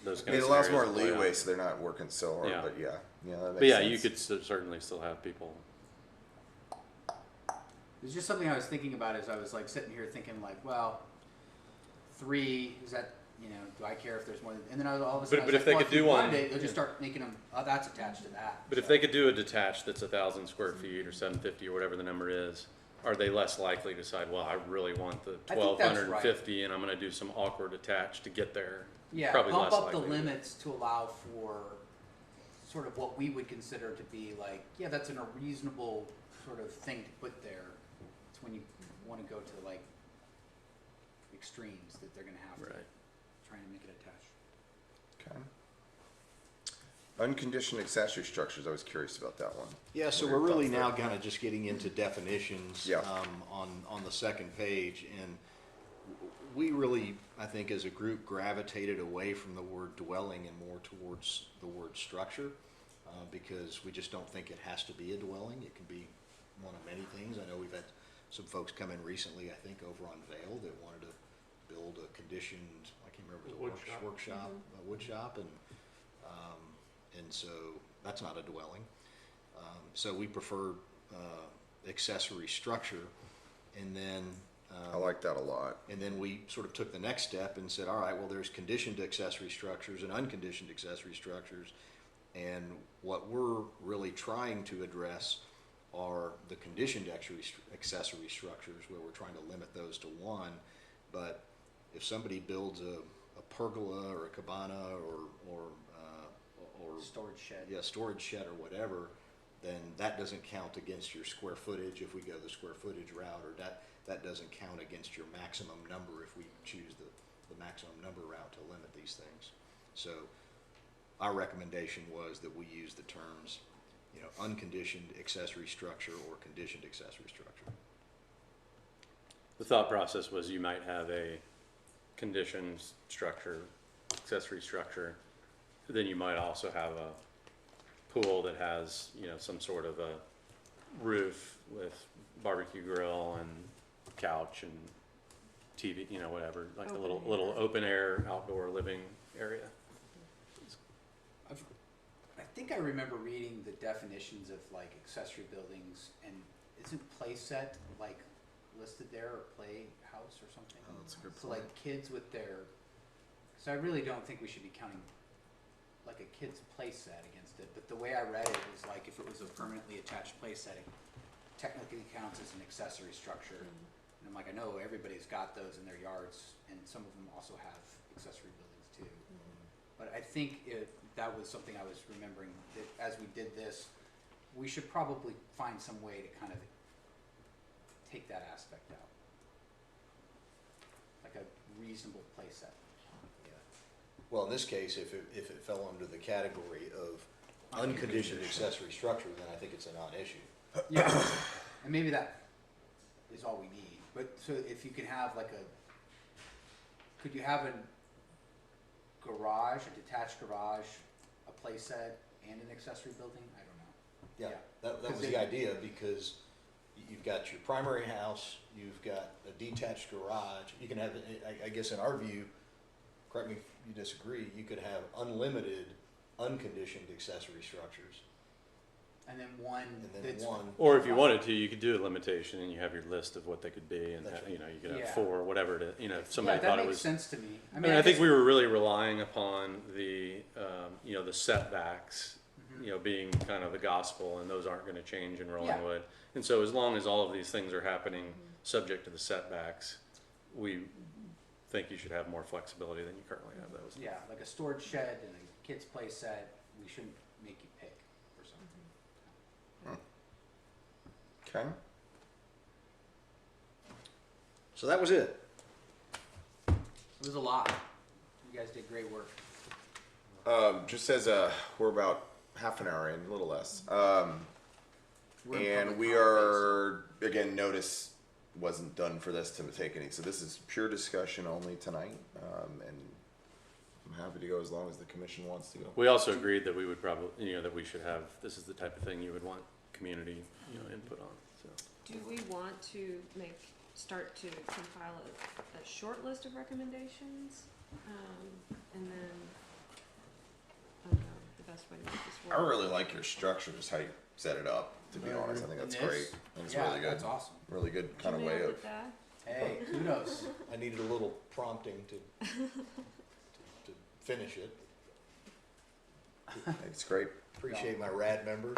those kind It of allows scenarios more to play leeway out. so they're not working so hard, Yeah. but that makes But yeah, sense. you could certainly still have people. It's just something I was thinking about as I was like sitting here thinking like, well, 3, is that, do I care if there's more than, and then all of a sudden But I if was they like, could do well, one- if we wanted it, they'll just start making them, oh, that's attached to that. But if they could do a detached that's 1,000 square feet or 750 or whatever the number is, are they less likely to decide, well, I really want the I think that's 1,250 and I'm going to do some awkward attached to get there? Yeah, Probably bump less up the likely. limits to allow for sort of what we would consider to be like, yeah, that's a reasonable sort of thing to put there. It's when you want to go to like extremes that they're going to have to Right. try and make it attached. Okay. Unconditioned accessory structures, I was curious about that one. Yeah, so What we're are your really thoughts now there? kind of just getting into definitions Yeah. on the second page, and we really, I think, as a group, gravitated away from the word dwelling and more towards the word structure, because we just don't think it has to be a dwelling. It can be one of many things. I know we've had some folks come in recently, I think, over on Vale that wanted to build a conditioned, I can't remember, it was Wood a shop. workshop, a wood shop, and so that's not a dwelling. So we prefer accessory structure, and then I like that a lot. and then we sort of took the next step and said, all right, well, there's conditioned accessory structures and unconditioned accessory structures, and what we're really trying to address are the conditioned accessory structures, where we're trying to limit those to one. But if somebody builds a pergola or a cabana or Storage shed. yeah, storage shed or whatever, then that doesn't count against your square footage if we go the square footage route, or that doesn't count against your maximum number if we choose the maximum number route to limit these things. So our recommendation was that we use the terms, unconditioned accessory structure or conditioned accessory structure. The thought process was you might have a conditioned structure, accessory structure. Then you might also have a pool that has, some sort of a roof with barbecue grill and couch and TV, whatever, like a little open air outdoor living area. I think I remember reading the definitions of like accessory buildings, and isn't play set like listed there, or playhouse or something? Oh, that's a good So point. like kids with their, so I really don't think we should be counting like a kid's play set against it, but the way I read it was like if it was a permanently attached play setting, technically counts as an accessory structure. And I'm like, I know everybody's got those in their yards, and some of them also have accessory buildings too. But I think that was something I was remembering, that as we did this, we should probably find some way to kind of take that aspect out. Like a reasonable play set. Well, in this case, if it fell under the category of unconditioned accessory structure, then I think it's a non-issue. Yeah, and maybe that is all we need. But, so if you can have like could you have a garage, a detached garage, a playset, and an accessory building? I don't know. Yeah, that 'Cause was they- the idea, because you've got your primary house, you've got a detached garage, you can have, I guess in our view, correct me if you disagree, you could have unlimited, unconditioned accessory structures, And then one and then that's. one, Or if you wanted to, you could do a limitation and you have your list of what they could be and, That's right. you know, you could have Yeah. 4, whatever it is, you know, if Yeah, somebody that thought it makes was. sense to me. I mean, I think guess- we were really relying upon the, you know, the setbacks, Mhm. you know, being kind of the gospel, and those aren't gonna change in Rollingwood. And so as long as all of these things are happening subject to the setbacks, we think you should have more flexibility than you currently have those. Yeah, like a storage shed and a kid's play set, we shouldn't make you pick for something. Okay. so that was it. It was a lot. You guys did great work. Just as we're about half an hour in, a little less. We're in And public we comment are, again, notice wasn't done for this to take any, so this is pure discussion only tonight. And I'm happy to go as long as the commission wants to go. We also agreed that we would probably, you know, that we should have, this is the type of thing you would want community, you know, input on, so. Do we want to start to compile a short list of recommendations? And then, I don't know, the best way to make this work. I really like your structure, just how you set it up, to be honest. I think that's And this? great. I think it's Yeah, really good. that's awesome. Really good kind of You way nailed of. it, Dad. Hey, kudos. I needed a little prompting to finish it. It's great. Appreciate my rad members.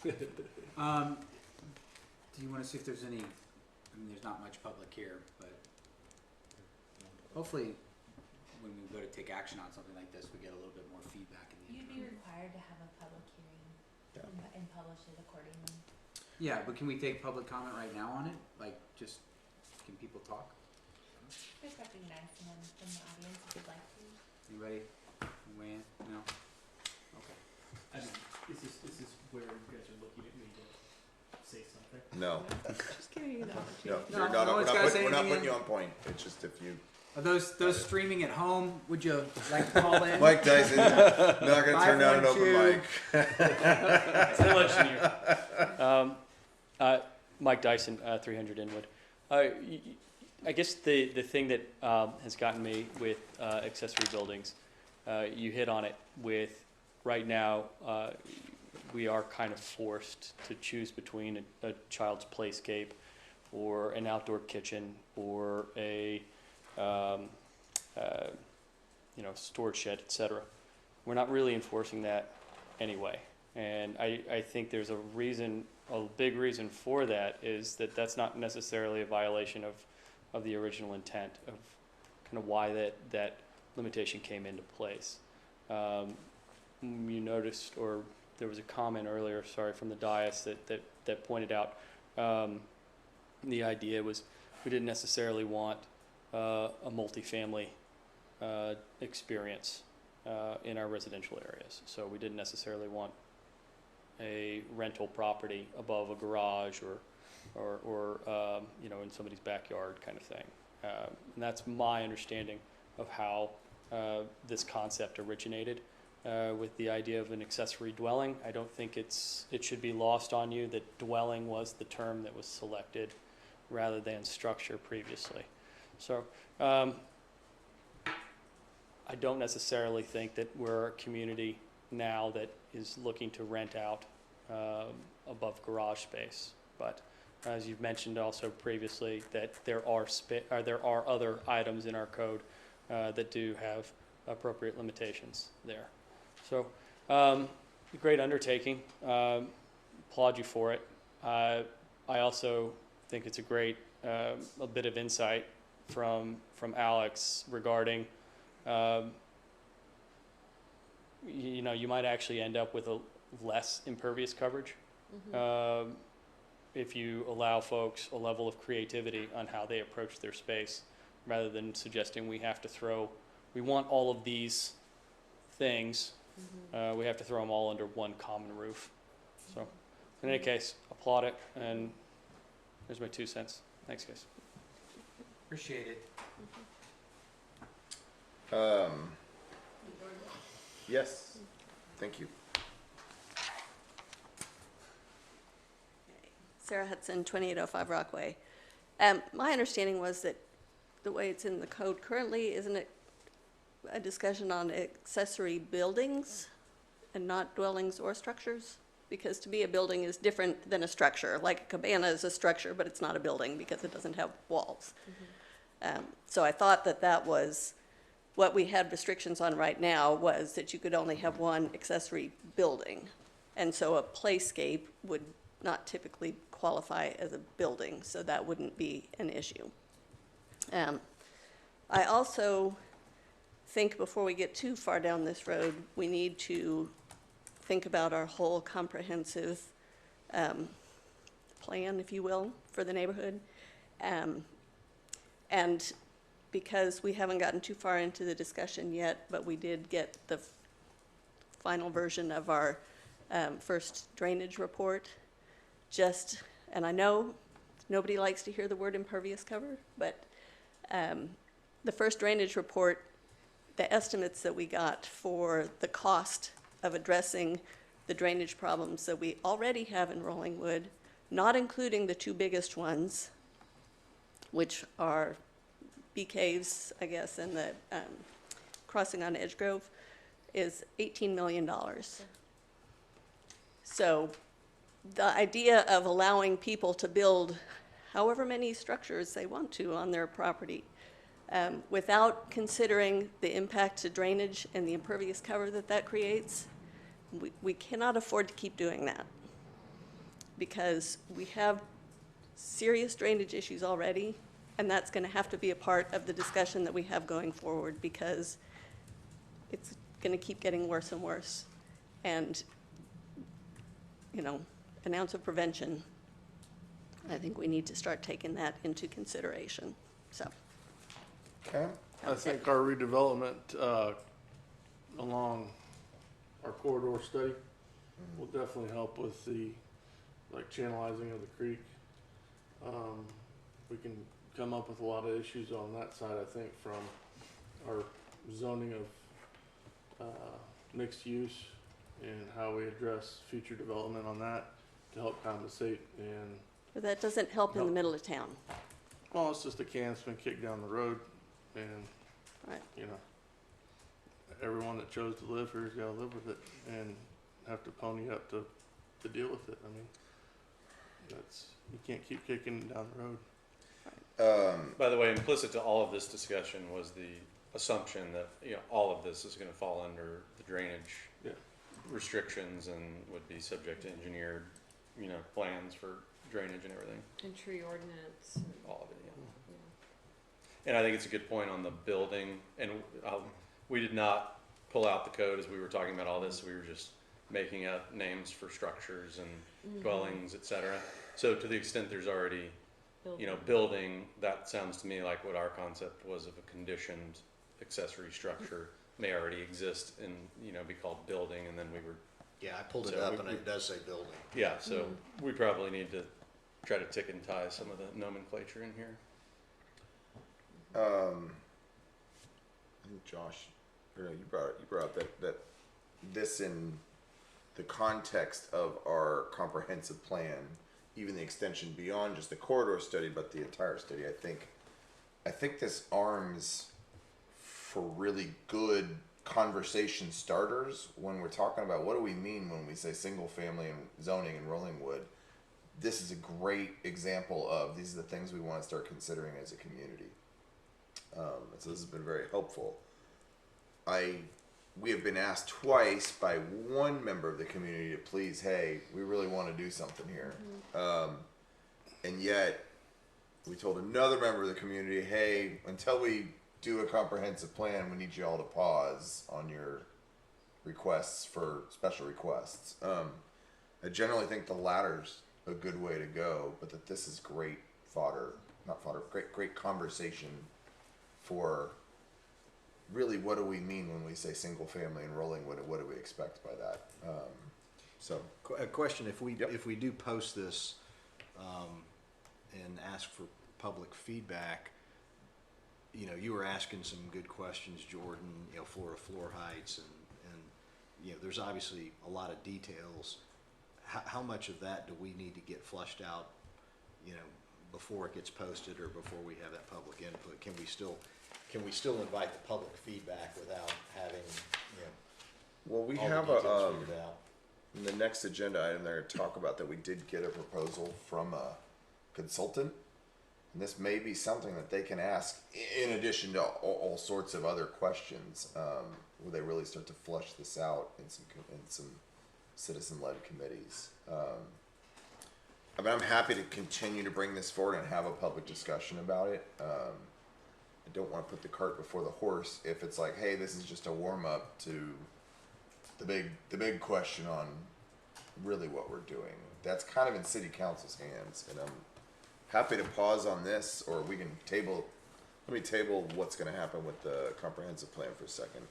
Do you wanna see if there's any, I mean, there's not much public here, but hopefully when we go to take action on something like this, we get a little bit more feedback in the You'd interim. be required to have a public hearing and publish it accordingly. Yeah, but can we take public comment right now on it? Like, just, can people talk? Just recognize someone from the audience if you'd like to. Anybody? Weigh in? No? Okay. Is this where you guys are looking at me to say something? No, Just giving you the no, opportunity. No, you're no not, we're one's not, gotta put- say we're not anything putting in. you on point. It's just if you. Are those streaming at home, would you like to call in? Mike Dyson, not gonna turn down an open 512. mic. It's an election year. Mike Dyson, 300 Inwood. I guess the thing that has gotten me with accessory buildings, you hit on it with, right now, we are kind of forced to choose between a child's playscape or an outdoor kitchen or a storage shed, etc. We're not really enforcing that anyway. And I think there's a big reason for that is that that's not necessarily a violation of the original intent of kind of why that limitation came into place. You noticed, or there was a comment earlier, sorry, from the dais that pointed out the idea was we didn't necessarily want a multifamily experience in our residential areas. So we didn't necessarily want a rental property above a garage or in somebody's backyard kind of thing. And that's my understanding of how this concept originated with the idea of an accessory dwelling. I don't think it should be lost on you that dwelling was the term that was selected rather than structure previously. So I don't necessarily think that we're a community now that is looking to rent out above garage space. But as you've mentioned also previously, that there are other items in our code that do have appropriate limitations there. So great undertaking. Applaud you for it. I also think it's a great a bit of insight from Alex regarding you might actually end up with a less impervious coverage if you allow folks a level of creativity on how they approach their space, rather than suggesting we want all of these things, we have to throw them all under one common roof. So in any case, applaud it, and There's my 2 cents. Thanks, guys. Appreciate it. Yes, thank you. Sarah Hudson, 2805 Rockaway. My understanding was that the way it's in the code currently, isn't it a discussion on accessory buildings and not dwellings or structures? Because to me, a building is different than a structure. Like a cabana is a structure, but it's not a building because it doesn't have walls. So I thought that that was what we had restrictions on right now, was that you could only have one accessory building. And so a playscape would not typically qualify as a building, so that wouldn't be an issue. I also think before we get too far down this road, we need to think about our whole comprehensive plan, if you will, for the neighborhood. And because we haven't gotten too far into the discussion yet, but we did get the final version of our first drainage report. And I know nobody likes to hear the word impervious cover, but the first drainage report, the estimates that we got for the cost of addressing the drainage problems that we already have in Rollingwood, not including the two biggest ones, which are Bee Caves, I guess, and the crossing on Edgegrove, is $18 million. So the idea of allowing people to build however many structures they want to on their property without considering the impact to drainage and the impervious cover that that creates, we cannot afford to keep doing that, because we have serious drainage issues already, and that's going to have to be a part of the discussion that we have going forward, because it's going to keep getting worse and worse. And, you know, an ounce of prevention, I think we need to start taking that into consideration. So. Okay. I think our redevelopment along our corridor study will definitely help with the channelizing of the creek. We can come up with a lot of issues on that side, I think, from our zoning of mixed use and how we address future development on that to help compensate. And But that doesn't help in the middle of town. well, it's just a can that's been kicked down the road, and Right. you know, everyone that chose to live here's got to live with it and have to pony up to deal with it. I mean, you can't keep kicking it down the road. By the way, implicit to all of this discussion was the assumption that, you know, all of this is going to fall under the drainage restrictions and would be subject to engineered, you know, plans for drainage and everything. And tree ordinance. And, All of it, yeah. And I think it's a good point on the building, and we did not pull out the code as we were talking about all this. We were just making up names for structures and dwellings, et cetera. So to the extent there's already, you know, building, that sounds to me like what our concept was of a conditioned accessory structure may already exist and, you know, be called building, and then we were. Yeah, I pulled it So up we- and it does say building. Yeah, so we probably need to try to tick and tie some of the nomenclature in here. I think Josh, you brought up that this in the context of our comprehensive plan, even the extension beyond just the corridor study, but the entire study. I think this arms for really good conversation starters when we're talking about what do we mean when we say single family and zoning in Rollingwood. This is a great example of these are the things we want to start considering as a community. So this has been very helpful. We have been asked twice by one member of the community to please, hey, we really want to do something here. And yet we told another member of the community, hey, until we do a comprehensive plan, we need you all to pause on your requests for special requests. I generally think the latter's a good way to go, but that this is great great conversation for really what do we mean when we say single family and Rollingwood, and what do we expect by that? A question: if we Yep. if we do post this, and ask for public feedback, you know, you were asking some good questions, Jordan, you know, floor to floor heights and, you know, there's obviously a lot of details. How much of that do we need to get flushed out, you know, before it gets posted or before we have that public input? Can we still invite the public feedback without having, you know, Well, we all have the a, details figured out? in the next agenda item, they're gonna talk about that we did get a proposal from a consultant. And this may be something that they can ask in addition to all sorts of other questions, where they really start to flush this out in some citizen-led committees. I mean, I'm happy to continue to bring this forward and have a public discussion about it. I don't want to put the cart before the horse if it's like, hey, this is just a warm-up to the big question on really what we're doing. That's kind of in city council's hands, and I'm happy to pause on this, or we can table. Let me table what's going to happen with the comprehensive plan for a second.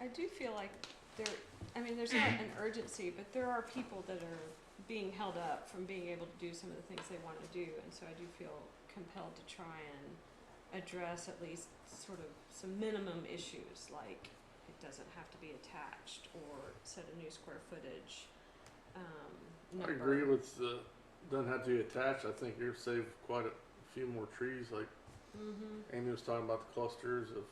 I do feel like there's not an urgency, but there are people that are being held up from being able to do some of the things they want to do, and so I do feel compelled to try and address at least sort of some minimum issues, like it doesn't have to be attached or set a new square footage number. I agree with the, doesn't have to be attached. I think you've saved quite a few more trees, like Amy was talking about the clusters of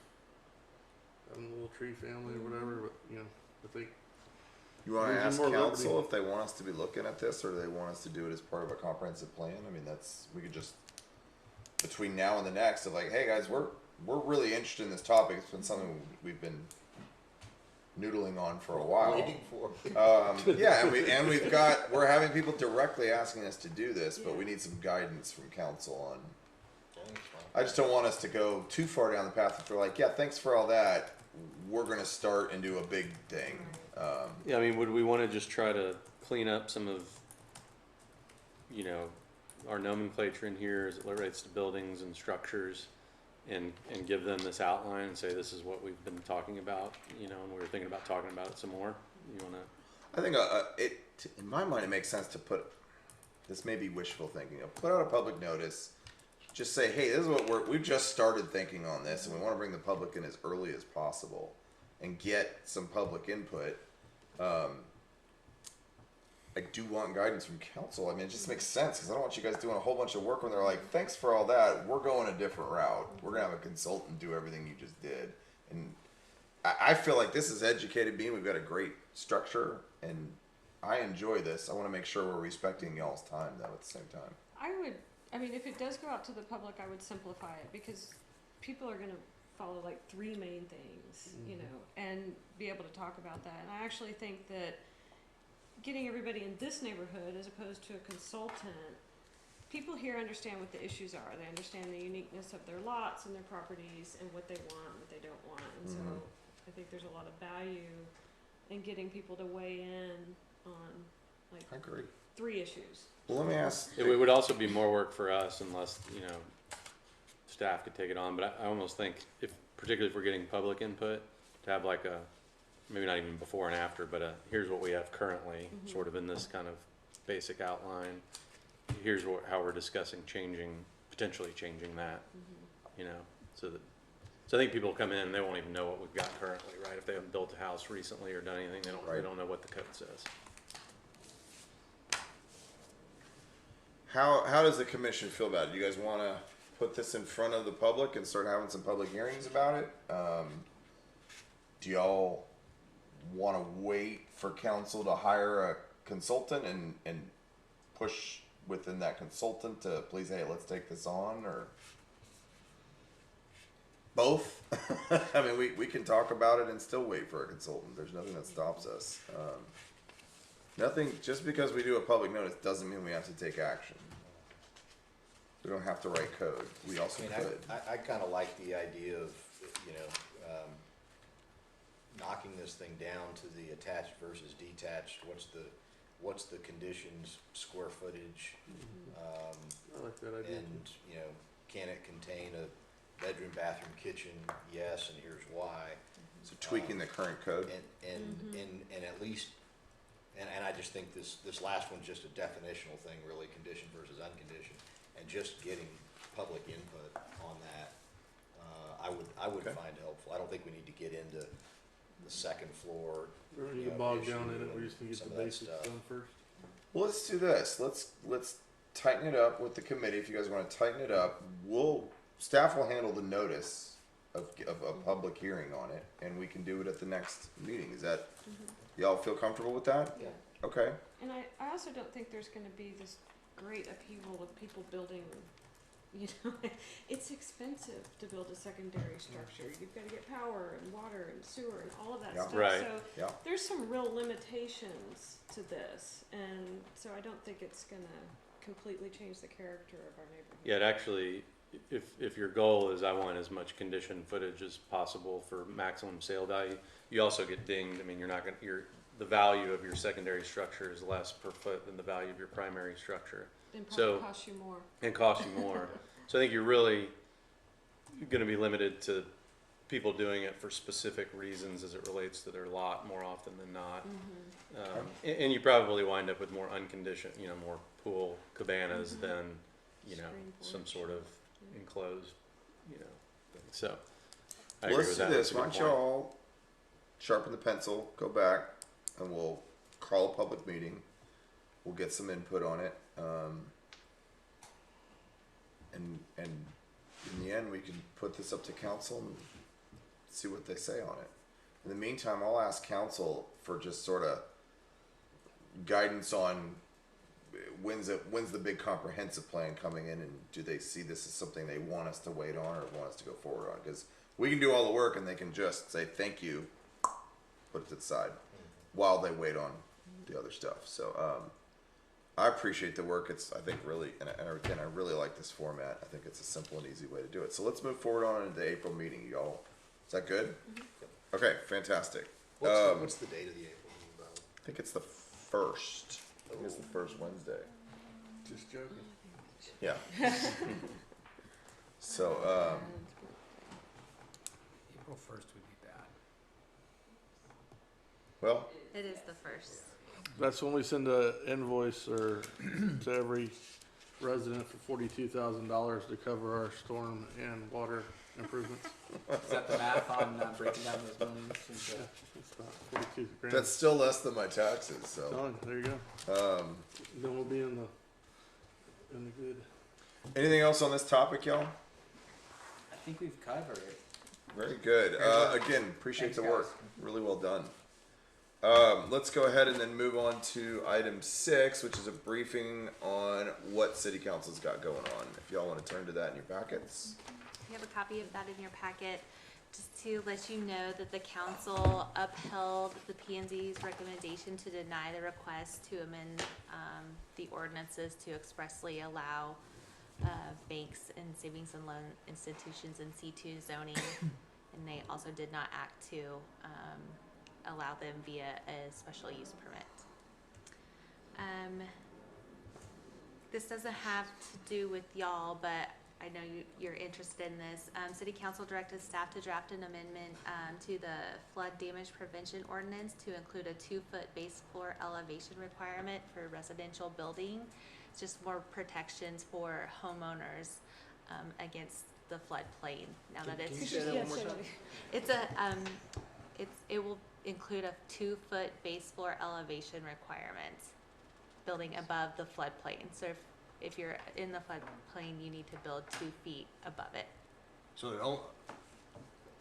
having a little tree family or whatever, but, you know, I think. You want to Gives ask you more council liberty. if they want us to be looking at this, or do they want us to do it as part of a comprehensive plan? I mean, we could just, between now and the next, of like, hey guys, we're really interested in this topic. It's been something we've been noodling on for a while. Waiting for. Yeah, we're having people directly asking us to do this, but we need some guidance from council on. I just don't want us to go too far down the path if we're like, yeah, thanks for all that. We're gonna start and do a big thing. Yeah, I mean, would we want to just try to clean up some of, you know, our nomenclature in here as it relates to buildings and structures, and give them this outline and say this is what we've been talking about, you know, and we were thinking about talking about it some more. You want to? I think in my mind, it makes sense to put. This may be wishful thinking. Put out a public notice. Just say, hey, this is what we've just started thinking on this, and we want to bring the public in as early as possible, and get some public input. I do want guidance from council. I mean, it just makes sense because I don't want you guys doing a whole bunch of work when they're like, thanks for all that. We're going a different route. We're gonna have a consultant do everything you just did, and I feel like this is educated being. We've got a great structure, and I enjoy this. I want to make sure we're respecting y'all's time though at the same time. If it does go out to the public, I would simplify it because people are gonna follow like three main things, you know, and be able to talk about that. And I actually think that getting everybody in this neighborhood as opposed to a consultant, people here understand what the issues are. They understand the uniqueness of their lots and their properties and what they want and what they don't want. And so I think there's a lot of value in getting people to weigh in on like I agree. 3 issues. Well, let me ask. It would also be more work for us unless, you know, staff could take it on. But I almost think particularly if we're getting public input, to have like maybe not even before and after, but here's what we have currently, sort of in this kind of basic outline. Here's how we're discussing potentially changing that, you know, so I think people come in and they won't even know what we've got currently, right? If they haven't built a house recently or done anything, they don't know what the code says. How does the commission feel about it? Do you guys want to put this in front of the public and start having some public hearings about it? Do y'all want to wait for council to hire a consultant and push within that consultant to please, hey, let's take this on, or both? I mean, we can talk about it and still wait for a consultant. There's nothing that stops us. Nothing, just because we do a public notice doesn't mean we have to take action. We don't have to write code. We also could. I kind of like the idea of, you know, knocking this thing down to the attached versus detached. What's the conditions, square footage? I like that idea. And, you know, can it contain a bedroom, bathroom, kitchen? Yes, and here's why. So tweaking the current code. And at least, and I just think this last one's just a definitional thing, really, conditioned versus unconditioned. and just getting public input on that, I would Okay. find helpful. I don't think we need to get into the second floor. We're gonna you get know, bogged issue down in it, and we're just gonna get some the of that basics stuff. done first. Well, let's do this. Let's tighten it up with the committee. If you guys want to tighten it up, staff will handle the notice of a public hearing on it, and we can do it at the next meeting. Is that y'all feel comfortable with that? Yeah. Okay. And I also don't think there's gonna be this great upheaval of people building, you know, it's expensive to build a secondary structure. You've gotta get power and water and sewer and all of that Yeah. stuff. Right. So Yeah. there's some real limitations to this, and so I don't think it's gonna completely change the character of our neighborhood. Yeah, it actually, if your goal is I want as much condition footage as possible for maximum sale value, you also get dinged. I mean, the value of your secondary structure is less per foot than the value of your primary structure. And So- probably cost you more. And cost you more. So I think you're really gonna be limited to people doing it for specific reasons as it relates to their lot more often than not. And you probably wind up with more unconditioned, more pool cabanas than, Screen some porch. sort of enclosed, thing. So I Well, agree let's with do that. this. That's a Why good don't point. y'all sharpen the pencil, go back, and we'll call a public meeting. We'll get some input on it. And in the end, we can put this up to council and see what they say on it. In the meantime, I'll ask council for just sort of guidance on when's the big comprehensive plan coming in, and do they see this as something they want us to wait on or want us to go forward on? Because we can do all the work and they can just say thank you, put it to the side while they wait on the other stuff. So I appreciate the work. It's, I think, really, and again, I really like this format. I think it's a simple and easy way to do it. So let's move forward on into the April meeting, y'all. Is that good? Okay, fantastic. What's the date of the April meeting, Bob? I think it's the first. I think it's the first Wednesday. Just joking. Yeah. So, April 1st would be bad. well, It is the first. That's when we send a invoice or to every resident for $42,000 to cover our storm and water improvements. Is that the math on breaking down those millions? It's about 42 grand. that's still less than my taxes. So, Done. There you go. Then we'll be in the good. anything else on this topic, y'all? I think we've covered it. Very good. Again, appreciate Thanks, the guys. work. Really well done. Let's go ahead and then move on to item 6, which is a briefing on what City Council's got going on. If y'all want to turn to that in your packets. You have a copy of that in your packet, just to let you know that the council upheld the P and Z's recommendation to deny the request to amend the ordinances to expressly allow banks and savings and loan institutions in C2 zoning. And they also did not act to allow them via a special use permit. This doesn't have to do with y'all, but I know you're interested in this. City Council directed staff to draft an amendment to the flood damage prevention ordinance to include a 2-foot base floor elevation requirement for residential building. It's just more protections for homeowners against the floodplain. Now that Can you it's say that one more time? it's it will include a 2-foot base floor elevation requirement, building above the floodplain. So if you're in the floodplain, you need to build 2 feet above it. So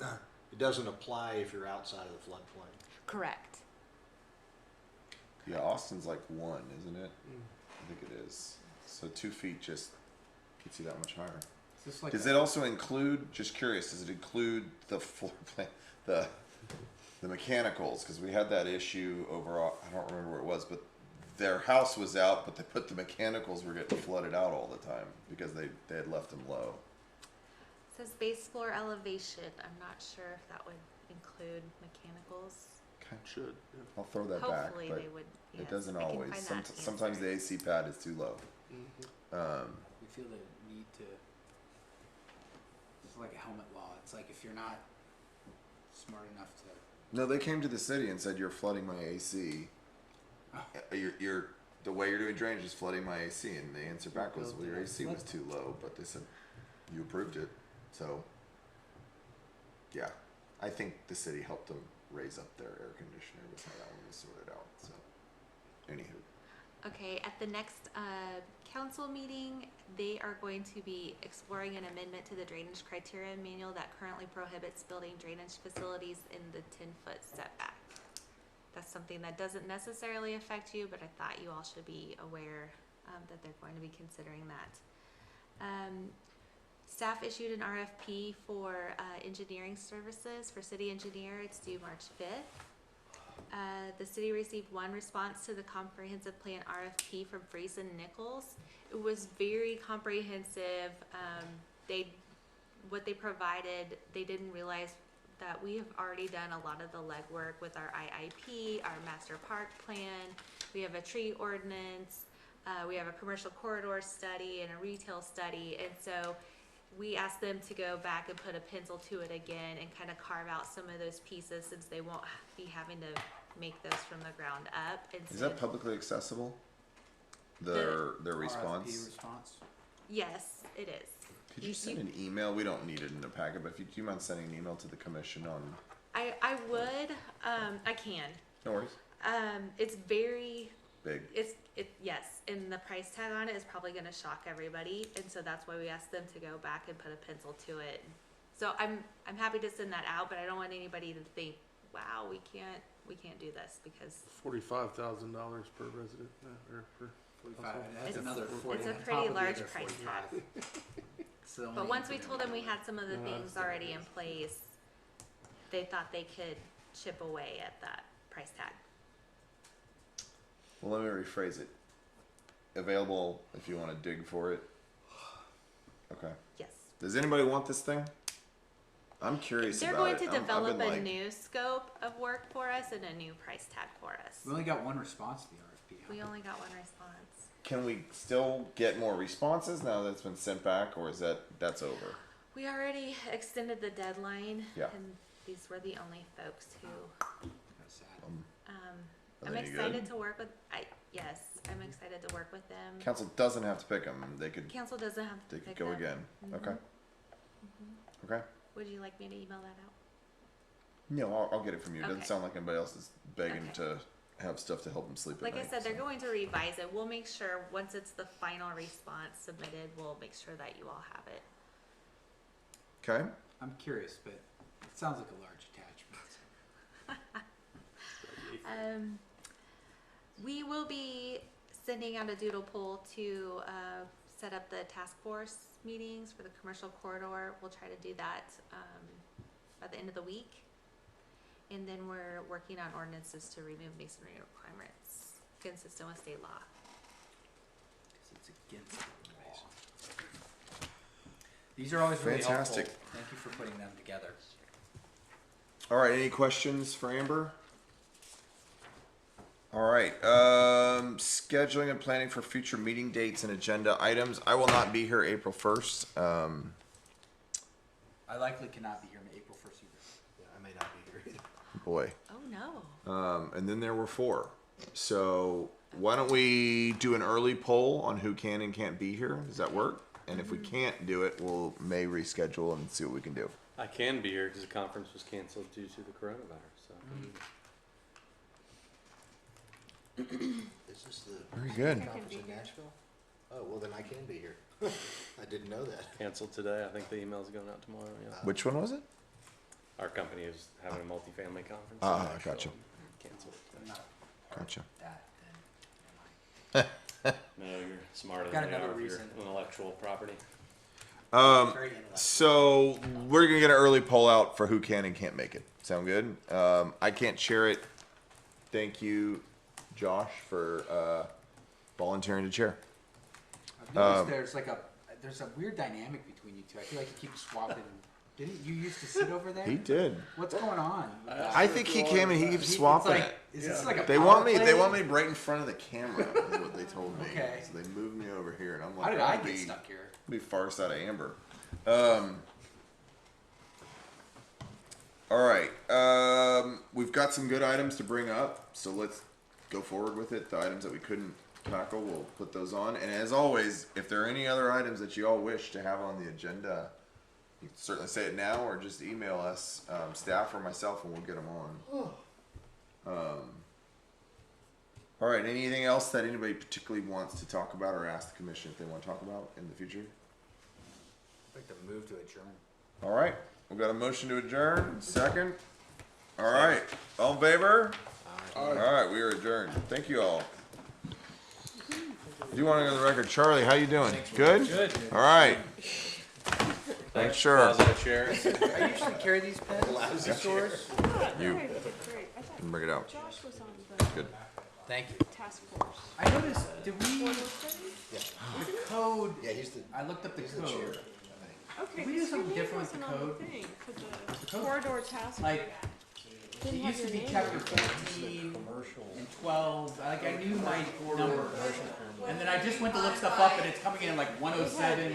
it doesn't apply if you're outside of the floodplain. Correct. Yeah, Austin's like 1, isn't it? I think it is. So 2 feet just gets you that much higher. Is this like Does it also include? Just curious. Does it include the floor plan, the mechanicals? Because we had that issue over. I don't remember where it was, but their house was out, but they put the mechanicals were getting flooded out all the time because they had left them low. It says base floor elevation. I'm not sure if that would include mechanicals. Okay. Should. I'll throw that Hopefully back, but they would. it Yes, doesn't I can always. find that Sometimes the answer. AC pad is too low. we feel the need to. It's like a helmet law. It's like if you're not smart enough to. No, they came to the city and said you're flooding my AC. You're the way you're doing drainage is flooding my AC, and the answer back was, well, your AC was too low, but they said you approved it. So, yeah, I think the city helped them raise up their air conditioner was how that one was sorted out. So, anywho. Okay, at the next council meeting, they are going to be exploring an amendment to the drainage criteria manual that currently prohibits building drainage facilities in the 10-foot setback. That's something that doesn't necessarily affect you, but I thought you all should be aware that they're going to be considering that. Staff issued an RFP for engineering services for city engineer. It's due March 5th. The city received one response to the comprehensive plan RFP from Freese and Nichols. It was very comprehensive. What they provided, they didn't realize that we have already done a lot of the legwork with our IIP, our master park plan. We have a tree ordinance. We have a commercial corridor study and a retail study. And so we asked them to go back and put a pencil to it again and kind of carve out some of those pieces, since they won't be having to make those from the ground up. And Is so that publicly accessible? Their response? RFP response. yes, it is. Could you send an email? We don't need it in the packet, but if you do you mind sending an email to the commission on? I would, I can. No worries. It's very, Big. yes, and the price tag on it is probably gonna shock everybody, and so that's why we asked them to go back and put a pencil to it. So I'm happy to send that out, but I don't want anybody to think, wow, we can't do this, because $45,000 per resident, or per. 45. That's It's- another 40. it's a on top pretty of the large other price 45. tag. So But once we told them we had some of the No, things that's- already in place, they thought they could chip away at that price tag. Well, let me rephrase it. Available if you want to dig for it. Okay. Yes. Does anybody want this thing? I'm curious They're about going it. to I've develop been a like- new scope of work for us and a new price tag for us. We only got one response to the RFP. huh? We only got one response. Can we still get more responses now that it's been sent back, or is that's over? We already extended the deadline, Yeah. and these were the only folks who. That's sad. Are I'm they any excited good? to work with. Yes, I'm excited to work with them. Council doesn't have to pick them. They could Council doesn't have to they could pick go them. again. Mhm. Okay. Okay. Would you like me to email that out? No, I'll get it from you. It doesn't Okay. sound like anybody else is begging Okay. to have stuff to help them sleep at Like night. I said, they're so. going to revise it. We'll make sure, once it's the final response submitted, we'll make sure that you all have it. Okay. I'm curious, but it sounds like a large attachment. We will be sending out a doodle poll to set up the task force meetings for the commercial corridor. We'll try to do that by the end of the week. And then we're working on ordinances to remove masonry requirements consistent with state law. Because it's against the rules. These are always really Fantastic. helpful. Thank you for putting them together. All right. Any questions for Amber? All right. Scheduling and planning for future meeting dates and agenda items. I will not be here April 1st. I likely cannot be here on April 1st either. Yeah, I may not be here either. Boy. Oh, no. And then there were 4. So why don't we do an early poll on who can and can't be here? Does that work? And if we can't do it, we'll may reschedule and see what we can do. I can be here because the conference was canceled due to the coronavirus. So. Is this the Very good. conference in Nashville? Oh, well then I can be here. I didn't know that. Canceled today. I think the email's going out tomorrow. Yeah. Which one was it? Our company is having a multifamily conference. Ah, in Nashville. gotcha. Canceled. I'm not part Gotcha. of that then. No, you're smarter Got than they another are if you're reason. intellectual property. Very intellectual. So we're gonna get an early poll out for who can and can't make it. Sound good? I can't share it. Thank you, Josh, for volunteering to chair. I've noticed there's a weird dynamic between you two. I feel like you keep swapping. Didn't you used to sit over there? He did. What's going on? I think he came and he keeps swapping it. Is this like a They power want me. play? They want me right in front of the camera. Is what they told me. Okay. So they moved me over here, and I'm like, How did I "I'll get be- stuck here? Be farce out of Amber. All right. We've got some good items to bring up, so let's go forward with it. The items that we couldn't tackle, we'll put those on. And as always, if there are any other items that you all wish to have on the agenda, you can certainly say it now or just email us, staff or myself, and we'll get them on. All right, anything else that anybody particularly wants to talk about or ask the commission if they want to talk about in the future? I'd like to move to adjourn. All right, we've got a motion to adjourn, second. All right, all in favor? All right, we are adjourned. Thank you all. Do you want to go to the record? Charlie, how you doing? Good? Good. All right. Thanks, sure. Chair. I usually carry these pens to stores. You Great, I thought can bring it out. Josh was on the Good. Thank you. task force. I noticed, did we, the code, Yeah, he's the, I looked up the he's the chair. code. Okay, Did we do because something your name different with the wasn't on code? the thing for the The code? corridor task. Like, Didn't it have used to your be name chapter on it. 14 and 12, like I knew my number. And then I just went to look stuff up and it's coming in like 107,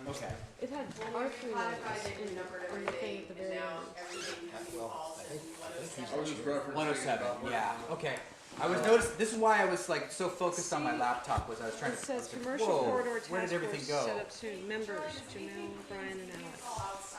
okay. It had our three names on the thing at the very end. I was just referencing. 107, yeah, okay. I was noticed, this is why I was like so focused on my laptop, was I was trying It to, says I was like, commercial whoa, corridor where did task everything force go? set up soon. Members, Janelle, Brian, and Alex.